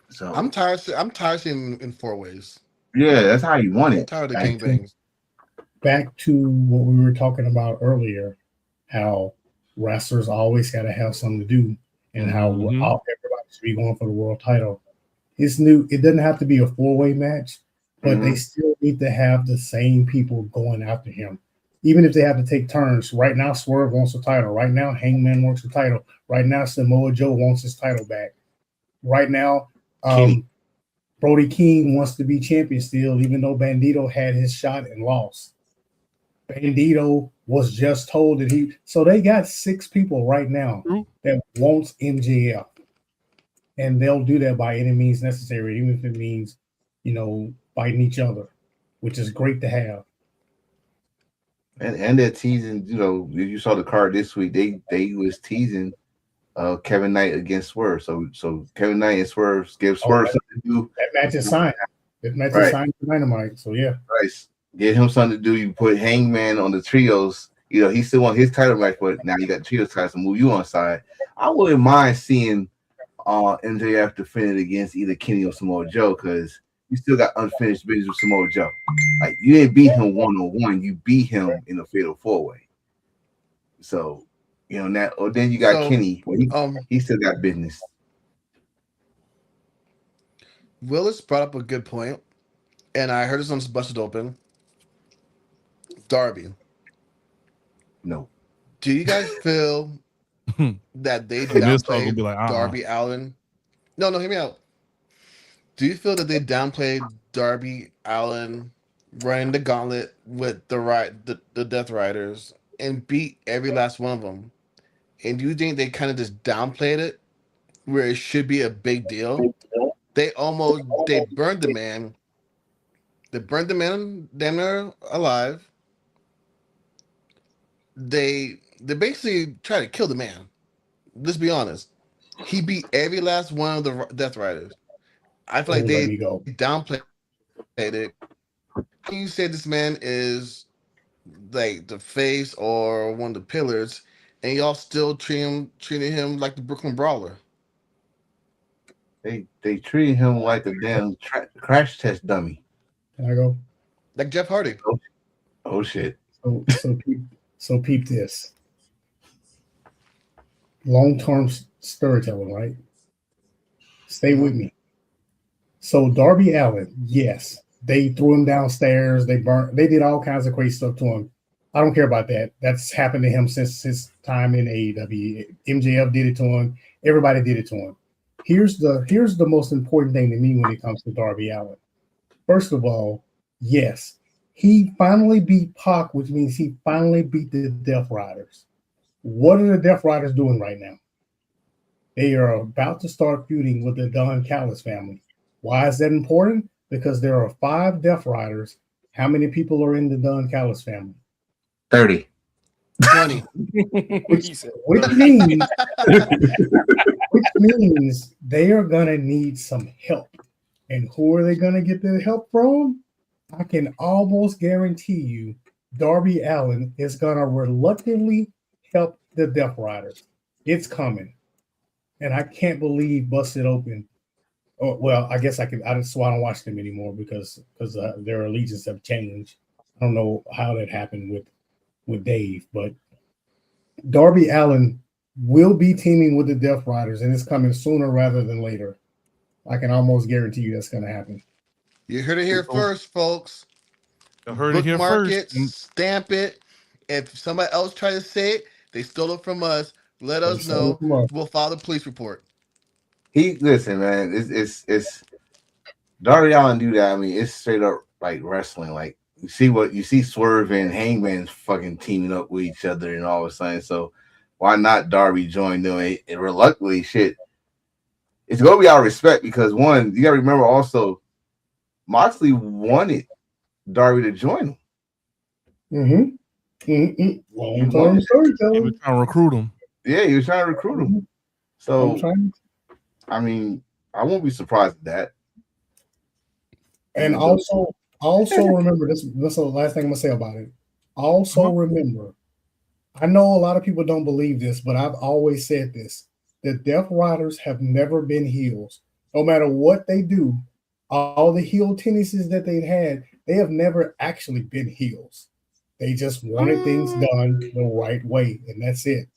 So I'm tired of seeing in 4 ways. Yeah, that's how he won it. I'm tired of gangbangs. Back to what we were talking about earlier, how wrestlers always got to have something to do, and how everybody should be going for the world title. It's new. It doesn't have to be a 4-way match, but they still need to have the same people going after him, even if they have to take turns. Right now, Swerve wants the title. Right now, Hangman wants the title. Right now, Samoa Joe wants his title back. Right now, Brody King wants to be champion still, even though Bandido had his shot and lost. Bandido was just told that so they got 6 people right now that wants MJF. And they'll do that by any means necessary, even if it means, fighting each other, which is great to have. And they're teasing, you saw the card this week, they was teasing Kevin Knight against Swerve. So Kevin Knight and Swerve give Swerve something to do. That match is signed. That match is signed for Dynamite. So yeah. Right. Get him something to do. You put Hangman on the trios. He still want his title match, but now you got the trios title to move you on side. I wouldn't mind seeing MJF defend it against either Kenny or Samoa Joe, because you still got unfinished business with Samoa Joe. Like, you didn't beat him 1-on-1, you beat him in a fatal 4-way. So, then you got Kenny. He still got business. Willis brought up a good point, and I heard this on Busted Open. Darby. No. Do you guys feel that they downplayed Darby Allin? No, hear me out. Do you feel that they downplayed Darby Allin running the gauntlet with the Death Riders and beat every last one of them? And do you think they kind of just downplayed it where it should be a big deal? They burned the man. They burned the man damn near alive. They basically tried to kill the man. Let's be honest. He beat every last one of the Death Riders. I feel like they downplayed it. You said this man is like the face or one of the pillars, and y'all still treating him like the Brooklyn Brawler. They treated him like a damn crash test dummy. Can I go? Like Jeff Hardy. Oh shit. So peep this. Long-term storytelling, right? Stay with me. So Darby Allin, yes, they threw him downstairs. They did all kinds of crazy stuff to him. I don't care about that. That's happened to him since his time in AEW. MJF did it to him. Everybody did it to him. Here's the most important thing to me when it comes to Darby Allin. First of all, yes, he finally beat Pac, which means he finally beat the Death Riders. What are the Death Riders doing right now? They are about to start feuding with the Don Callis family. Why is that important? Because there are 5 Death Riders. How many people are in the Don Callis family? 30. 20. which means they are going to need some help. And who are they going to get the help from? I can almost guarantee you Darby Allin is going to reluctantly help the Death Riders. It's coming. And I can't believe Busted Open. Oh, well, I guess that's why I don't watch them anymore because their allegiances have changed. I don't know how that happened with Dave, but Darby Allin will be teaming with the Death Riders, and it's coming sooner rather than later. I can almost guarantee you that's going to happen. You heard it here first, folks. I heard it here Bookmark first. it, stamp it. If somebody else tries to say it, they stole it from us. Let us know. We'll file the police report. Listen, man. It's Darby Allin do that. I mean, it's straight up like wrestling. Like you see Swerve and Hangman fucking teaming up with each other and all of a sudden. So why not Darby join them? And reluctantly, shit. It's gonna be out of respect because one, you gotta remember also, Moxley wanted Darby to join him. Long-term storytelling. He was trying to recruit him. Yeah, he was trying to recruit him. So, I mean, I won't be surprised at that. And also remember this. This is the last thing I'm gonna say about it. Also remember, I know a lot of people don't believe this, but I've always said this: the Death Riders have never been heels. No matter what they do, all the heel tendencies that they've had, they have never actually been heels. They just wanted things done the right way, and that's it.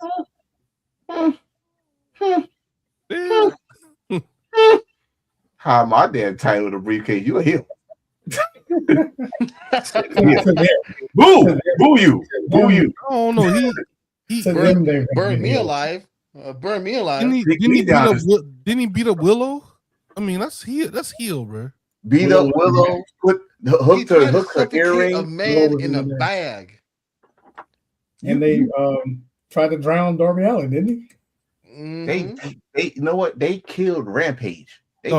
How my damn title the briefcase? You a heel? Boo! Boo you! Boo you! Oh no, he burned me alive. Burn me alive. Didn't he beat up Willow? I mean, that's heel, bro. Beat up Willow, hooked her earring. A man in a bag. And they tried to drown Darby Allin, didn't he? They you know what? They killed Rampage. He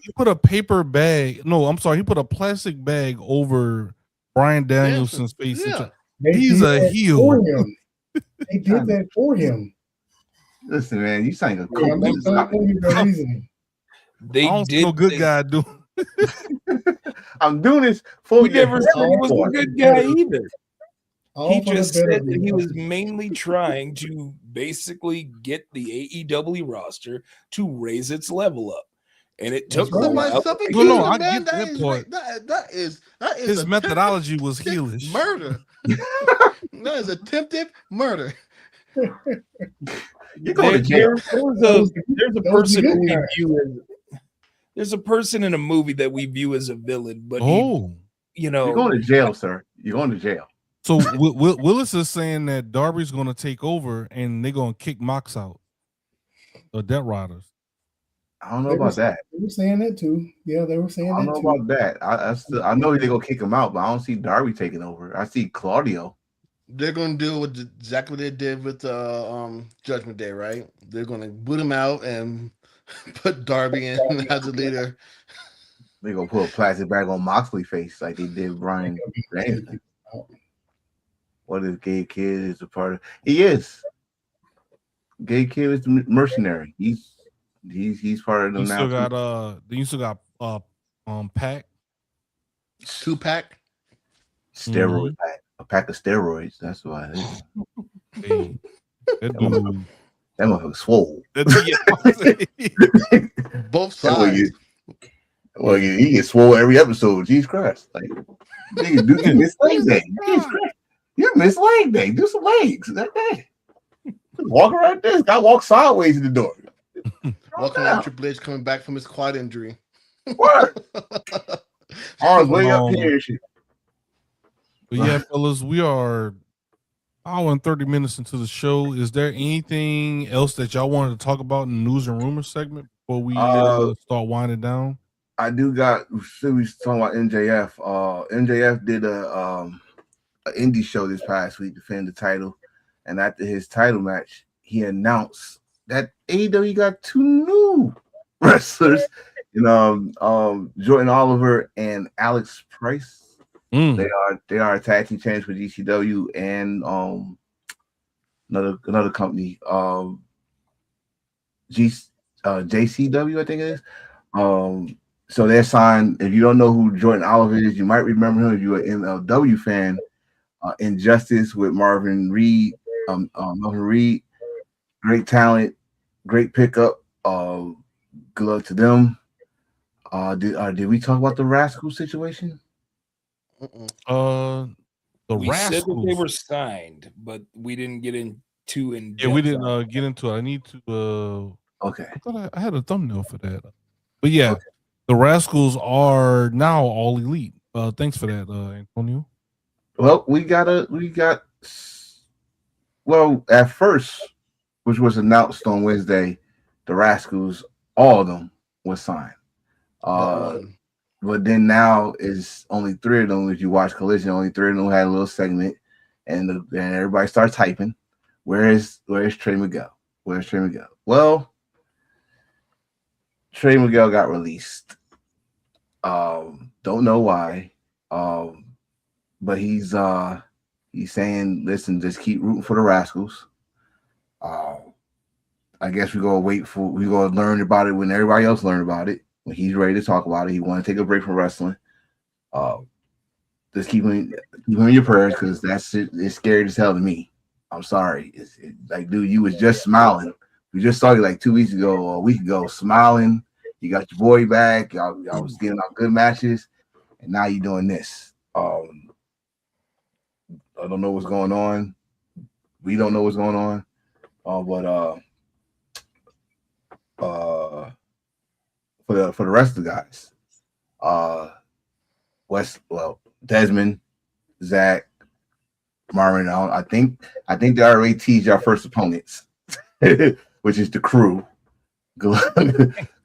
put a paper bag. No, I'm sorry. He put a plastic bag over Bryan Danielson's face. Yeah. He's a heel. They did that for him. Listen, man, you saying a cool. They did no good guy do. I'm doing this for you. Never said he was a good guy either. He just said that he was mainly trying to basically get the AEW roster to raise its level up, and it took I get that part. That is his methodology was heelish. Murder. That is attempted murder. You're going to jail. There's a person who we view as there's a person in a movie that we view as a villain, but you're going to jail, sir. You're going to jail. So Willis is saying that Darby's going to take over and they're going to kick Mox out. The Death Riders. I don't know about that. They were saying that too. Yeah, they were saying that too. I don't know about that. I know they're going to kick him out, but I don't see Darby taking over. I see Claudio. They're going to do exactly what they did with Judgment Day, right? They're going to boot him out and put Darby in as a leader. They're going to put a plastic bag on Moxley's face like they did Bryan Danielson. What if Gay Kid is a part of? He is. Gay Kid is the mercenary. He's part of them now. You still got Pac. 2-pack. Steroid pack. A pack of steroids. That's why it is. Hey, that motherfucker swole. Both sides. Well, he gets swole every episode. Jesus Christ. Like, nigga, do miss leg day. You miss leg day. Do some legs. That day. Walk around this. Guy walk sideways in the door. Welcome to Triple H coming back from his quad injury. What? Arms way up here. But yeah, fellas, we are hour and 30 minutes into the show. Is there anything else that y'all wanted to talk about in the news and rumors segment before we start winding down? I do got. Should we talking about MJF? MJF did a indie show this past week, defending the title, and after his title match, he announced that AEW got 2 new wrestlers, Jordan Oliver and Alex Price. They are tag team champions for GCW and another company, JCW, I think it is. So they're signed. If you don't know who Jordan Oliver is, you might remember him if you're an MLW fan. Injustice with Marvin Reed. Marvin Reed, great talent, great pickup. Good luck to them. Did we talk about the Rascalz situation? The we Rascalz said that they were signed, but we didn't get into in. Yeah, we didn't get into it. I need to. Okay. I thought I had a thumbnail for that, but yeah, the Rascalz are now all elite. Thanks for that, Antonio. Well, well, at first, which was announced on Wednesday, the Rascalz, all of them were signed. But then now is only 3 of them. If you watch Collision, only 3 of them had a little segment, and everybody starts typing. Where's Trey Miguel? Where's Trey Miguel? Well, Trey Miguel got released. Don't know why. But he's saying, listen, just keep rooting for the Rascalz. I guess we're gonna learn about it when everybody else learn about it. When he's ready to talk about it, he want to take a break from wrestling. Just keep him in your prayers, because that's it. It's scary as hell to me. I'm sorry. Like, dude, you was just smiling. We just saw you like 2 weeks ago or a week ago, smiling. You got your boy back. Y'all was getting out good matches, and now you're doing this. I don't know what's going on. We don't know what's going on. For the rest of the guys, Desmond, Zach, Marvin, I think they already teased our first opponents, which is the Crew. Good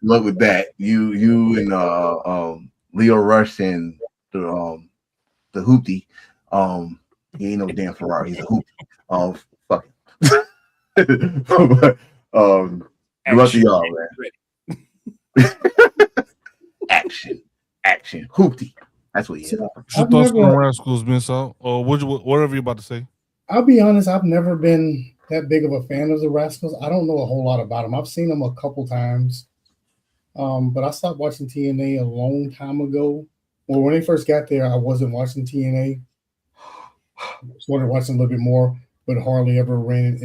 luck with that. You and Leo Rush and the Hoopty. He ain't no damn Ferrari. He's a Hoopty. Fuck it. Good luck to y'all, man. Action. Hoopty. That's what he is. What's your thoughts on Rascalz, Miss Out? Or whatever you're about to say? I'll be honest, I've never been that big of a fan of the Rascalz. I don't know a whole lot about them. I've seen them a couple times. But I stopped watching TNA a long time ago. Well, when they first got there, I wasn't watching TNA. I started watching a little bit more, but hardly ever ran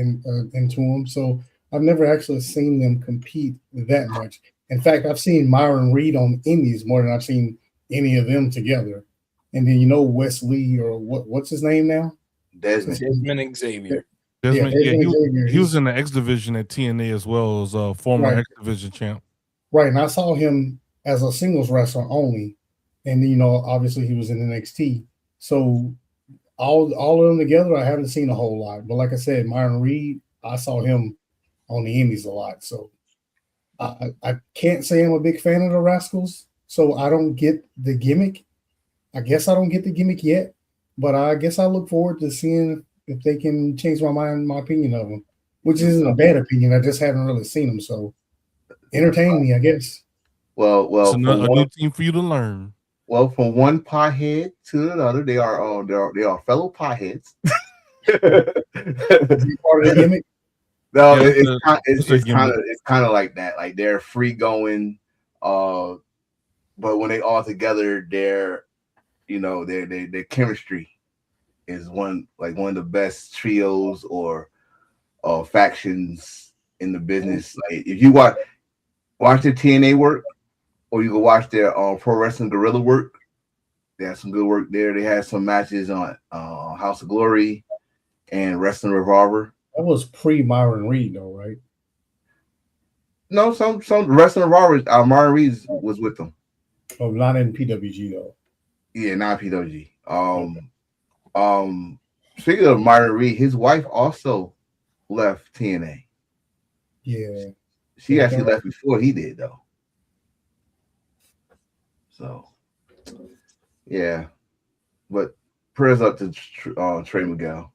into them. So I've never actually seen them compete that much. In fact, I've seen Myron Reed on Indies more than I've seen any of them together. And then Wes Lee, or what's his name now? Desmond Xavier. He was in the X Division at TNA as well as a former X Division champ. Right, and I saw him as a singles wrestler only. And then, obviously he was in NXT. So all of them together, I haven't seen a whole lot. But like I said, Myron Reed, I saw him on the Indies a lot. So I can't say I'm a big fan of the Rascalz. So I don't get the gimmick. I guess I don't get the gimmick yet. But I guess I look forward to seeing if they can change my opinion of them, which isn't a bad opinion. I just haven't really seen them. So entertain me, I guess. Well, it's a new team for you to learn. Well, from one pothead to another, they are fellow potheads. Part of the gimmick? No, it's kind of like that. Like, they're free going, but when they all together, their chemistry is one of the best trios or factions in the business. Like, if you watch their TNA work, or you can watch their Pro Wrestling Guerrilla work, they have some good work there. They had some matches on House of Glory and Wrestling Revolver. That was pre-Myron Reed, though, right? No, some Wrestling Revolver. Myron Reed was with them. Oh, not in PWG though. Yeah, not PWG. Speaking of Myron Reed, his wife also left TNA. Yeah, she actually left before he did, though. So, yeah, but prayers up to Trey Miguel.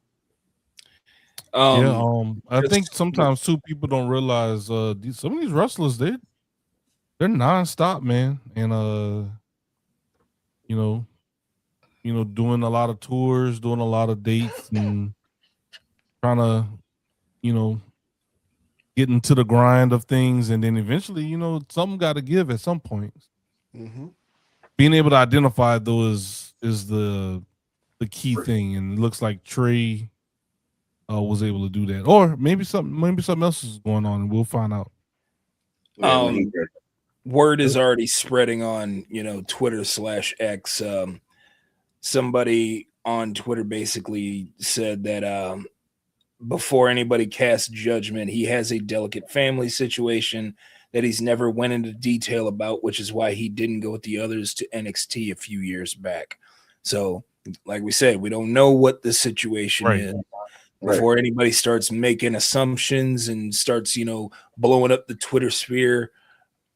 I think sometimes too people don't realize some of these wrestlers they're nonstop, man, and doing a lot of tours, doing a lot of dates, and trying to get into the grind of things, and then eventually something got to give at some point. Mm-hmm. Being able to identify those is the key thing, and it looks like Trey was able to do that, or maybe something else is going on, and we'll find out. Word is already spreading on Twitter /X. Somebody on Twitter basically said that before anybody casts judgment, he has a delicate family situation that he's never went into detail about, which is why he didn't go with the others to NXT a few years back. So, like we said, we don't know what the situation is before anybody starts making assumptions and starts, blowing up the Twitter sphere.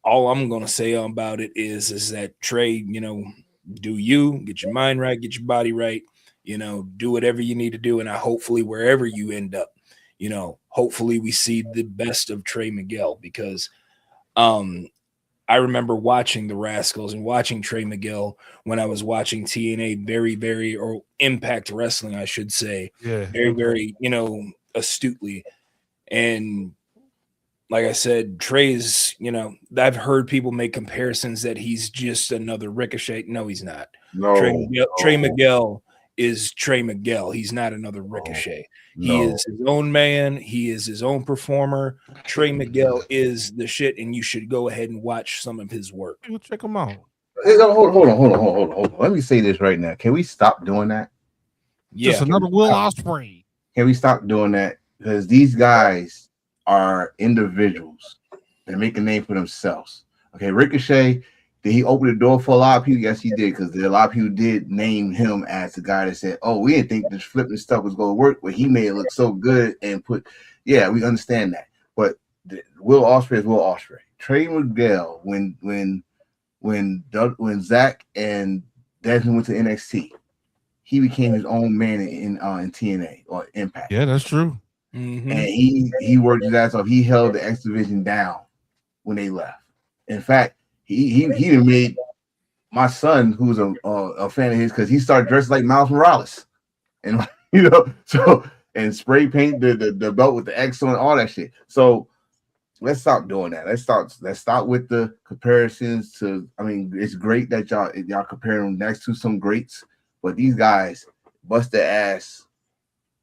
All I'm going to say about it is that Trey, do you get your mind right, get your body right, do whatever you need to do. And hopefully wherever you end up, hopefully we see the best of Trey Miguel, because I remember watching the Rascalz and watching Trey Miguel when I was watching TNA or Impact Wrestling, I should say. Yeah. Very, astutely. And like I said, Trey's, I've heard people make comparisons that he's just another Ricochet. No, he's not. No, Trey Miguel is Trey Miguel. He's not another Ricochet. No. He is his own man. He is his own performer. Trey Miguel is the shit, and you should go ahead and watch some of his work. You check him out. Hold on. Let me say this right now. Can we stop doing that? Yeah. Just another Will Ospreay. Can we stop doing that? Because these guys are individuals. They make a name for themselves. Okay, Ricochet, did he open the door for a lot of people? Yes, he did, because a lot of people did name him as the guy that said, oh, we didn't think this flipping stuff was going to work, but he made it look so good and we understand that. But Will Ospreay is Will Ospreay. Trey Miguel, when Zach and Desmond went to NXT, he became his own man in TNA or Impact. Yeah, that's true. Mm-hmm. And he worked his ass off. He held the X Division down when they left. In fact, he made my son, who's a fan of his, because he started dressing like Miles Morales, and and spray paint the belt with the X on all that shit. So let's stop doing that. Let's stop with the comparisons to. I mean, it's great that y'all comparing them next to some greats, but these guys bust their ass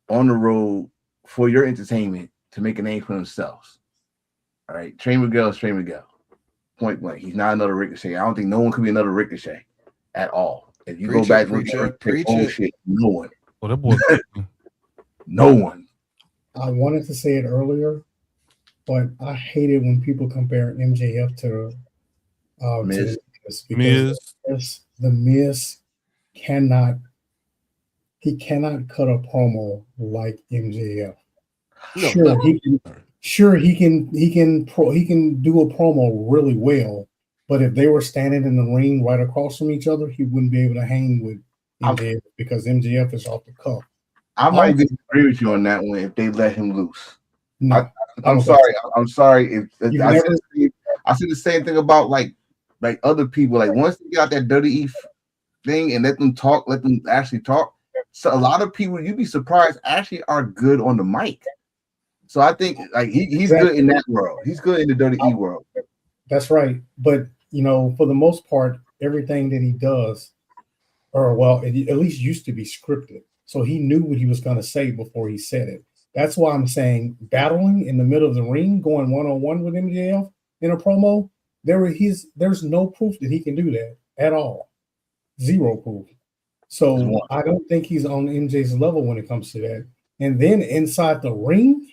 on the road for your entertainment to make a name for themselves. All right, Trey Miguel is Trey Miguel. Point blank. He's not another Ricochet. I don't think no one could be another Ricochet at all. If you go back and look shit, no one. Oh, that boy. No one. I wanted to say it earlier, but I hate it when people compare MJF to Miz. Because the Miz cannot cut a promo like MJF. He can do a promo really well, but if they were standing in the ring right across from each other, he wouldn't be able to hang with MJF because MJF is off the cuff. I might disagree with you on that one if they let him loose. No, I'm sorry. I'm sorry. I see the same thing about like other people. Like once they get out that dirty thing and let them actually talk. So a lot of people, you'd be surprised, actually are good on the mic. So I think like he's good in that world. He's good in the dirty E world. That's right. But for the most part, everything that he does, it at least used to be scripted. So he knew what he was going to say before he said it. That's why I'm saying battling in the middle of the ring, going one-on-one with MJF in a promo, there's no proof that he can do that at all. Zero proof. So I don't think he's on MJ's level when it comes to that. And then inside the ring,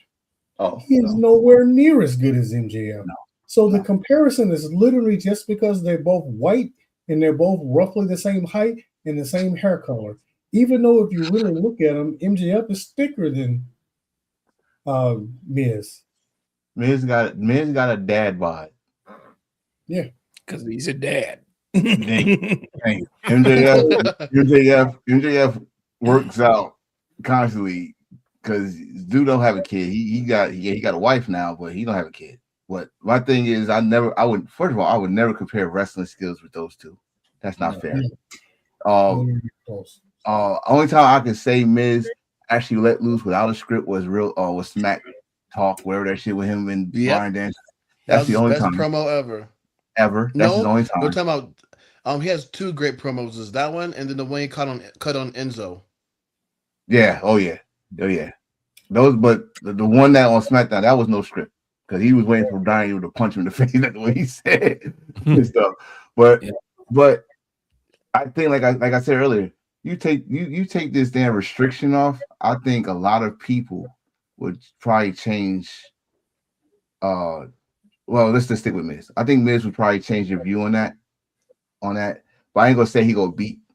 he is nowhere near as good as MJF. So the comparison is literally just because they're both white and they're both roughly the same height and the same hair color. Even though if you really look at him, MJF is thicker than Miz. Miz got a dad bod. Yeah, because he's a dad. Dang. MJF works out constantly because dude don't have a kid. He got a wife now, but he don't have a kid. But my thing is, I would never compare wrestling skills with those two. That's not fair. Only time I can say Miz actually let loose without a script was Smack Talk, wherever that shit with him and Brian Dance. That's the only time. Best promo ever. That's the only time. We're talking about he has two great promos. Is that one and then the one he cut on Enzo. Yeah. Oh yeah. Those, but the one that on SmackDown, that was no script because he was waiting for Daniel to punch him in the face. That's what he said and stuff. But I think like I said earlier, you take this damn restriction off. I think a lot of people would probably change. Well, let's just stick with Miz. I think Miz would probably change your view on that. But I ain't gonna say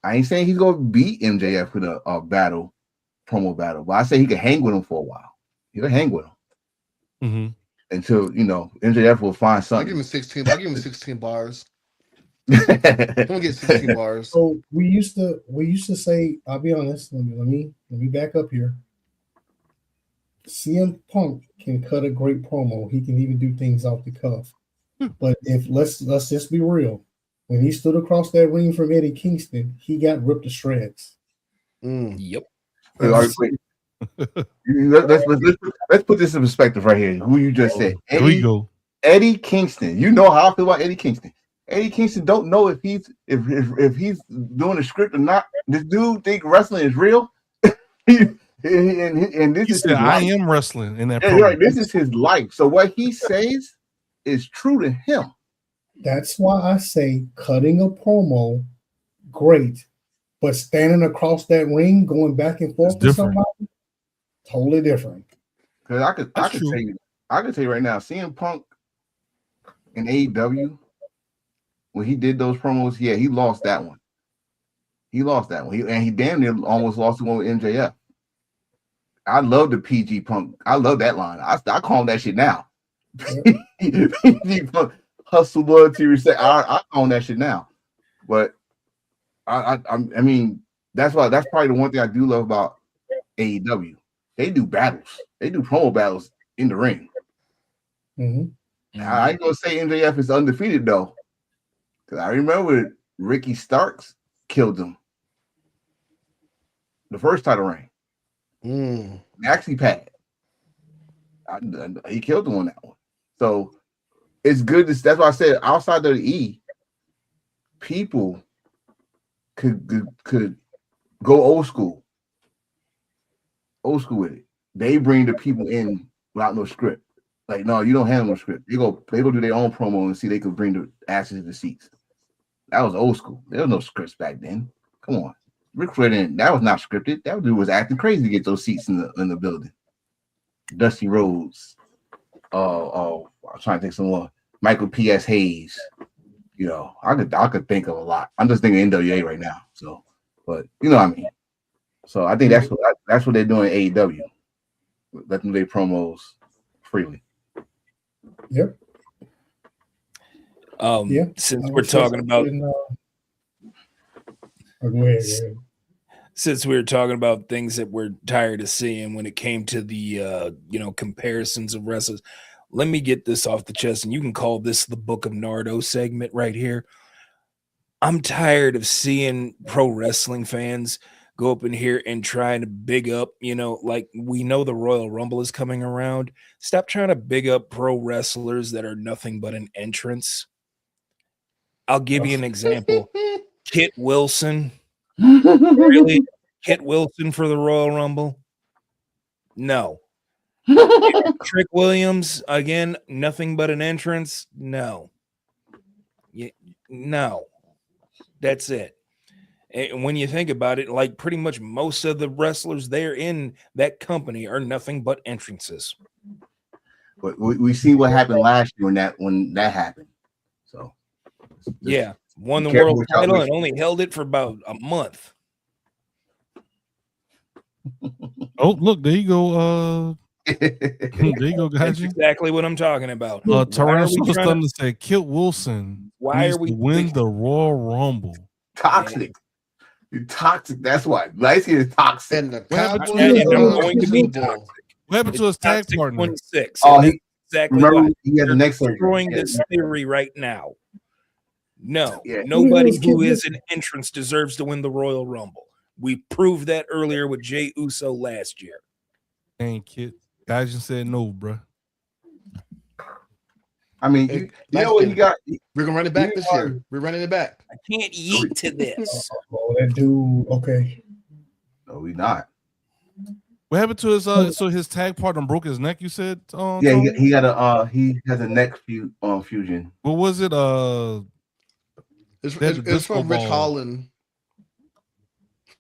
I ain't saying he's gonna beat MJF with a promo battle. But I say he could hang with him for a while. He could hang with him until MJF will find something. I'll give him 16 bars. I'm gonna get 16 bars. So we used to say, I'll be honest. Let me back up here. CM Punk can cut a great promo. He can even do things off the cuff. But if let's just be real, when he stood across that ring from Eddie Kingston, he got ripped to shreds. Yep. Let's put this in perspective right here. Who you just said? Here we go. Eddie Kingston. You know how I feel about Eddie Kingston. Eddie Kingston don't know if he's doing a script or not. This dude think wrestling is real. and this He is said, I am wrestling in that yeah, program. right. This is his life. So what he says is true to him. That's why I say cutting a promo, great, but standing across that ring, going back and forth with somebody, totally different. Because I could tell you right now, CM Punk in AEW, when he did those promos, yeah, he lost that one. He damn near almost lost the one with MJF. I love the PG Punk. I love that line. I call him that shit now. PG Punk, hustle, loyalty, respect. I call him that shit now. But I mean, that's probably the one thing I do love about AEW. They do battles. They do promo battles in the ring. I ain't gonna say MJF is undefeated though, because I remember Ricky Starks killed him the first title reign. Maxi pad. He killed him on that one. So it's good. That's why I said outside of the E, people could go old school with it. They bring the people in without no script. Like, no, you don't have no script. They go do their own promo and see they could bring the asses to the seats. That was old school. There was no scripts back then. Come on. Ric Flair didn't. That was not scripted. That dude was acting crazy to get those seats in the building. Dusty Rhodes. I'm trying to think some more. Michael P.S. Hayes. You know, I could think of a lot. I'm just thinking NWA right now. So, but you know what I mean. So I think that's what they're doing in AEW. Let them do their promos freely. Yep. Since we're talking about since we were talking about things that we're tired of seeing when it came to the comparisons of wrestlers, let me get this off the chest, and you can call this the Book of Nardo segment right here. I'm tired of seeing pro wrestling fans go up in here and trying to big up, like we know the Royal Rumble is coming around. Stop trying to big up pro wrestlers that are nothing but an entrance. I'll give you an example. Kit Wilson. Really? Kit Wilson for the Royal Rumble? No. Trick Williams, again, nothing but an entrance? No. No. That's it. And when you think about it, like pretty much most of the wrestlers there in that company are nothing but entrances. But we see what happened last year when that happened. So yeah, won the world title and only held it for about a month. Oh, look, there you go. There you go, guys. That's exactly what I'm talking about. Tyrannosaurus Thunder said Kit Wilson needs to win the Royal Rumble. Toxic. You're toxic. That's why. Lacey is toxic. And the going to be toxic. What happened to his tag partner? 26. Oh, exactly. Remember, he had the next destroying this theory right now. No, nobody who is an entrance deserves to win the Royal Rumble. We proved that earlier with Jey Uso last year. Ain't Kit. Guys just said no, bro. I mean, you know what he got? We're gonna run it back this year. We're running it back. I can't yeet to this. Oh, that dude. Okay. No, we not. What happened to his so his tag partner broke his neck, you said? Yeah, he has a neck fusion. What was it? It's from Rich Holland.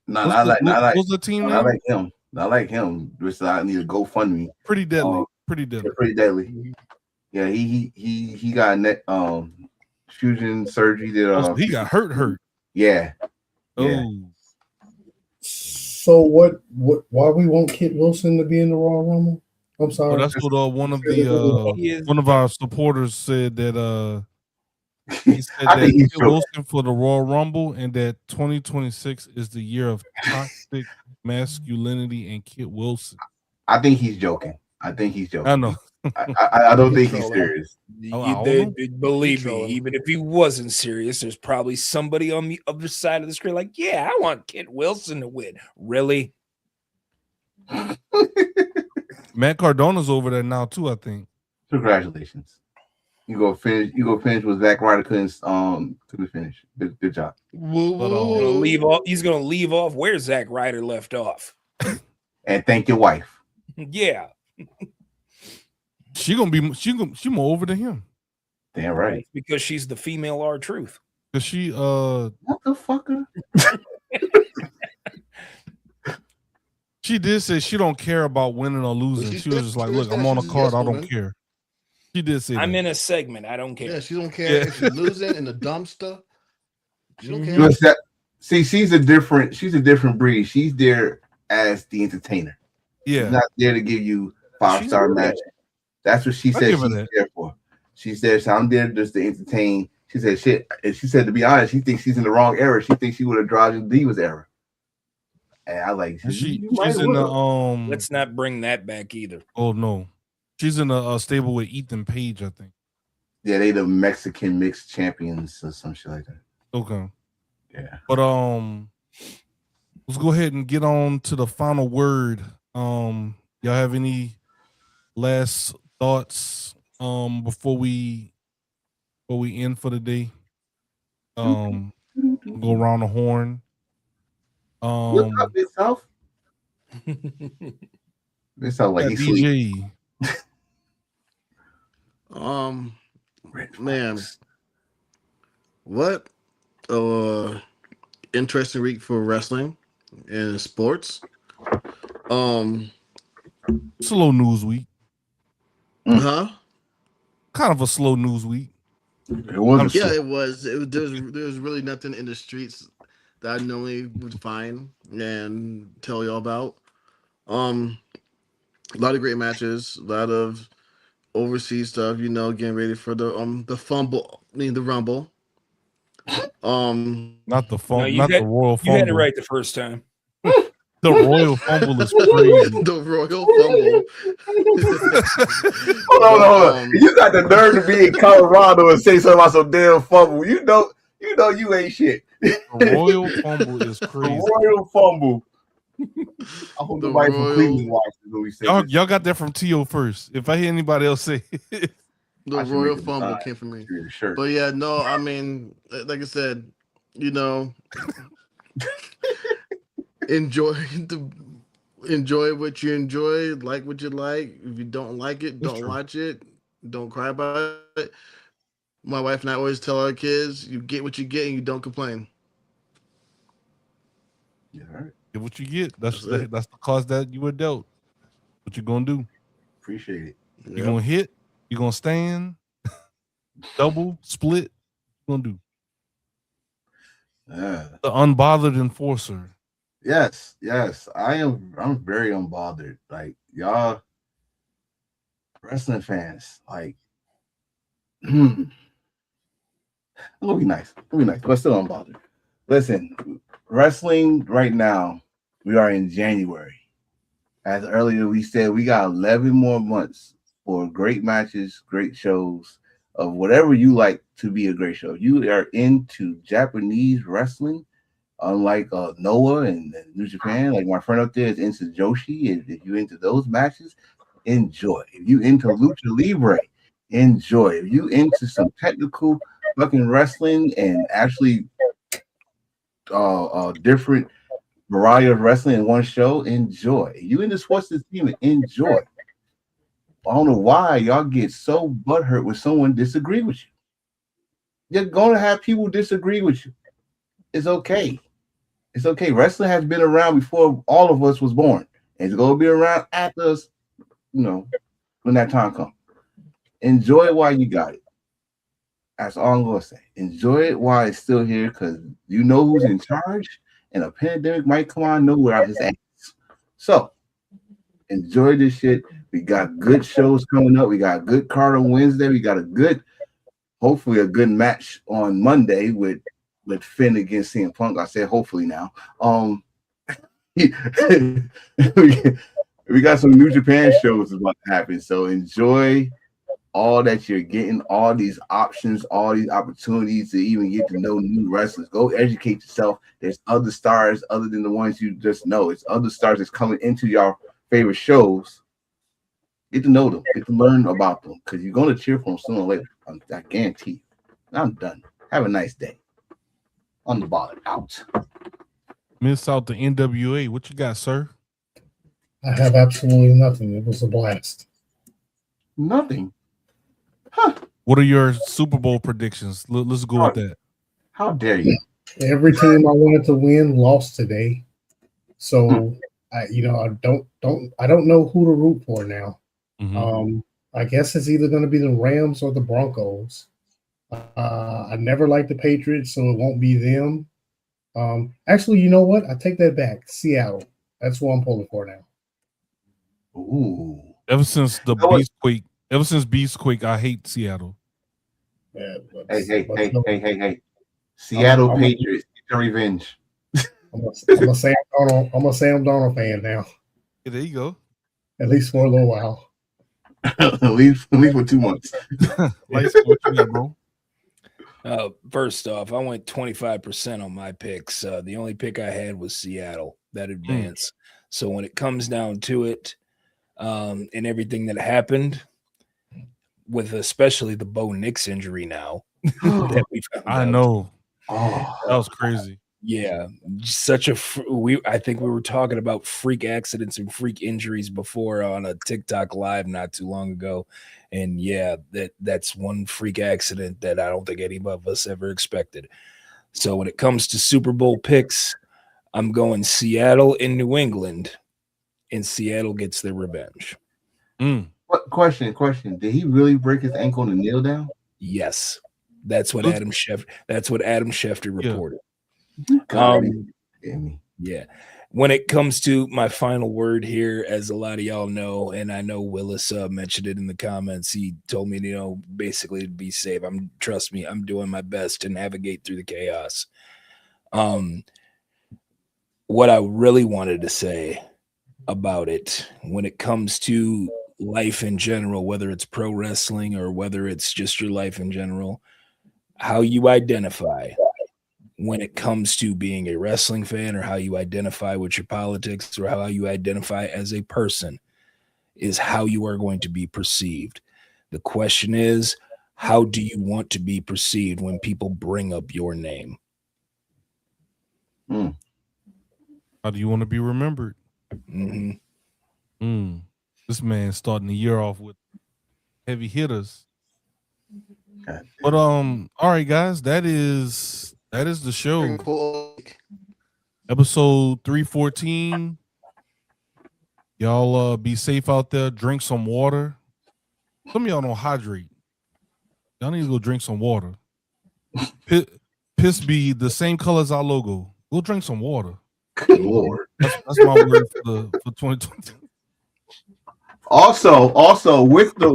No, not like what's the team name? Not like him. Not like him. Which I need to GoFundMe. Pretty deadly. Pretty deadly. Pretty deadly. Yeah, he got a neck fusion surgery. He got hurt. Yeah. Oh. Yeah. So what? Why we want Kit Wilson to be in the Royal Rumble? I'm sorry. That's what one of our supporters said that he said that Kit Wilson for the Royal Rumble and that 2026 is the year of toxic masculinity and Kit Wilson. I think he's joking. I know. I don't think he's serious. Believe me, even if he wasn't serious, there's probably somebody on the other side of the screen like, yeah, I want Kit Wilson to win. Really? Matt Cardona's over there now too, I think. Congratulations. You go finish what Zack Ryder couldn't finish. Good job. He's gonna leave off where Zack Ryder left off. And thank your wife. Yeah. She more over than him. Damn right. Because she's the female R-Truth. Cause she what the fucker? She did say she don't care about winning or losing. She was just like, look, I'm on a card, I don't care. She did say I'm in a segment, I don't care. Yeah, she don't care if she's losing in the dumpster. She don't care. See, she's a different breed. She's there as the entertainer. Yeah. She's not there to give you 5-star matches. That's what she said she's there for. She said, so I'm there just to entertain. She said, shit. And she said, to be honest, she thinks she's in the wrong era. She thinks she would have drawn the Divas era. And I like, she's in the let's not bring that back either. Oh no. She's in a stable with Ethan Page, I think. Yeah, they the Mexican mixed champions or some shit like that. Okay. Yeah. But let's go ahead and get on to the final word. Y'all have any last thoughts before we end for the day? Go around the horn. What's up, Big South? It sounds like he's DJ. Man, what interesting week for wrestling and sports. Slow news week. Huh? Kind of a slow news week. It was. Yeah, it was. There's really nothing in the streets that I normally would find and tell y'all about. A lot of great matches, a lot of overseas stuff, getting ready for the Rumble. Not the fumble, No, the Royal Fumble. You had it right the first time. The Royal Fumble is crazy. The Royal Fumble. Hold on. You got the nerve to be in Colorado and say something about some damn fumble. You know you ain't shit. The Royal Fumble is crazy. The Royal Fumble. I hope nobody from Cleveland watches when we say y'all got that from T.O. first. If I hear anybody else say it. The Royal Fumble came from me. Sure. But yeah, no, I mean, like I said, enjoy what you enjoy, like what you like. If you don't like it, don't watch it. Don't cry about it. My wife and I always tell our kids, you get what you get and you don't complain. Yeah, all right. Get what you get. That's the cause that you were dealt. What you gonna do? Appreciate it. You gonna hit? You gonna stand? Double, split? What you gonna do? The unbothered enforcer. Yes. I'm very unbothered. Like, y'all wrestling fans, like I'm gonna be nice, but still unbothered. Listen, wrestling right now, we are in January. As earlier we said, we got 11 more months for great matches, great shows of whatever you like to be a great show. You are into Japanese wrestling, unlike Noah and New Japan. Like my friend up there is into Joshi. If you into those matches, enjoy. If you into Lucha Libre, enjoy. If you into some technical fucking wrestling and actually different variety of wrestling in one show, enjoy. If you into sports entertainment, enjoy. I don't know why y'all get so butthurt when someone disagree with you. You're gonna have people disagree with you. It's okay. It's okay. Wrestling has been around before all of us was born. And it's gonna be around after us, when that time comes. Enjoy it while you got it. That's all I'm gonna say. Enjoy it while it's still here, because you know who's in charge, and a pandemic might come out of nowhere out his ass. So enjoy this shit. We got good shows coming up. We got a good card on Wednesday. We got hopefully a good match on Monday with Finn against CM Punk. I said hopefully now. We We got some New Japan shows about to happen. So enjoy all that you're getting, all these options, all these opportunities to even get to know new wrestlers. Go educate yourself. There's other stars other than the ones you just know. It's other stars that's coming into your favorite shows. Get to know them. Get to learn about them because you're going to cheer for them sooner or later. I guarantee you. I'm done. Have a nice day. On the ball, out. Miss out the NWA. What you got, sir? I have absolutely nothing. It was a blast. Nothing. Huh. What are your Super Bowl predictions? Let's go with that. How dare you? Every team I wanted to win lost today. So I don't know who to root for now. Mm-hmm. I guess it's either going to be the Rams or the Broncos. I never liked the Patriots, so it won't be them. Actually, you know what? I take that back. Seattle. That's who I'm pulling for now. Ooh. Ever since Beastquake, I hate Seattle. Yeah, Hey. Seattle Patriots, get your revenge. I'm a Sam Darnold fan now. Yeah, there you go. At least for a little while. at least for 2 months. What you got, bro? First off, I went 25% on my picks. The only pick I had was Seattle that advanced. So when it comes down to it, and everything that happened, with especially the Bo Nix injury now, that we found I out. know. Oh, that was crazy. Yeah, such a I think we were talking about freak accidents and freak injuries before on a TikTok live not too long ago, and yeah, that's one freak accident that I don't think any of us ever expected. So when it comes to Super Bowl picks, I'm going Seattle and New England, and Seattle gets their revenge. What question? Did he really break his ankle on the kneel down? Yes, that's what Adam Schefter reported. Yeah. When it comes to my final word here, as a lot of y'all know, and I know Willis mentioned it in the comments, he told me, basically to be safe. Trust me, I'm doing my best to navigate through the chaos. What I really wanted to say about it, when it comes to life in general, whether it's pro wrestling or whether it's just your life in general, how you identify when it comes to being a wrestling fan, or how you identify with your politics, or how you identify as a person, is how you are going to be perceived. The question is, how do you want to be perceived when people bring up your name? How do you want to be remembered? This man starting the year off with heavy hitters. But all right, guys, that is the show. Episode 314. Y'all be safe out there. Drink some water. Some of y'all don't hydrate. Y'all need to go drink some water. Piss be the same color as our logo. Go drink some water. Good Lord. That's my word for 2020. Also,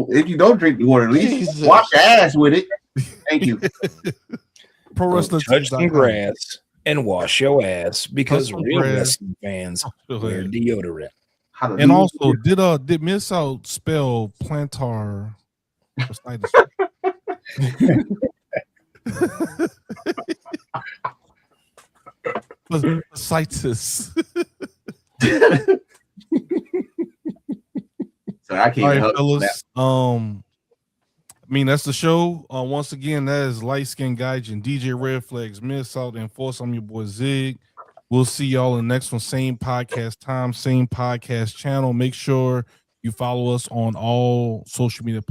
if you don't drink the water, at least wash your ass with it. Thank you. Pro wrestling touch some grass and wash your ass, because real wrestling fans wear deodorant. And also, did Miss Out spell plantar fasciitis? So I can't help fellas. That's the show. Once again, that is Light Skin Gaijin, DJ Red Flags, Miss Out, and Force. I'm your boy Zig. We'll see y'all in the next one. Same podcast time, same podcast channel. Make sure you follow us on all social media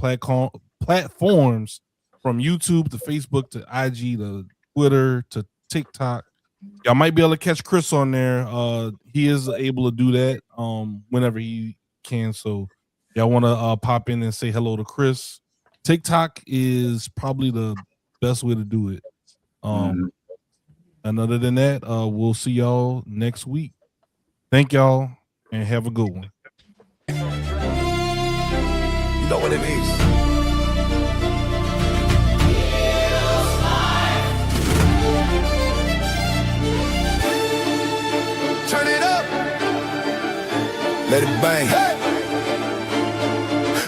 platforms, from YouTube to Facebook to IG to Twitter to TikTok. Y'all might be able to catch Chris on there. He is able to do that whenever he can. So y'all want to pop in and say hello to Chris. TikTok is probably the best way to do it. And other than that, we'll see y'all next week. Thank y'all and have a good one. You know what it is. Turn it up. Let it bang. Hey.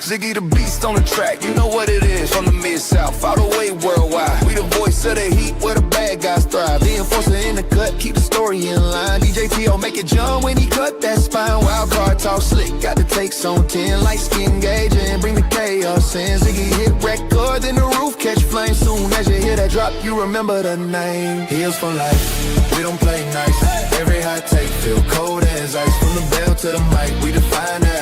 Ziggy the Beast on the track, you know what it is. From the Mid-South, all the way worldwide. We the voice of the heat where the bad guys thrive. The enforcer in the cut, keep the story in line. DJ T.O. make it jump when he cut that spine. Wild card talk slick, got the takes on 10. Light skin gauge and bring the chaos in. Ziggy hit record, then the roof catch flame. Soon as you hear that drop, you remember the name. Heels for life, we don't play nice. Every hot take feel cold as ice. From the bell to the mic, we define that.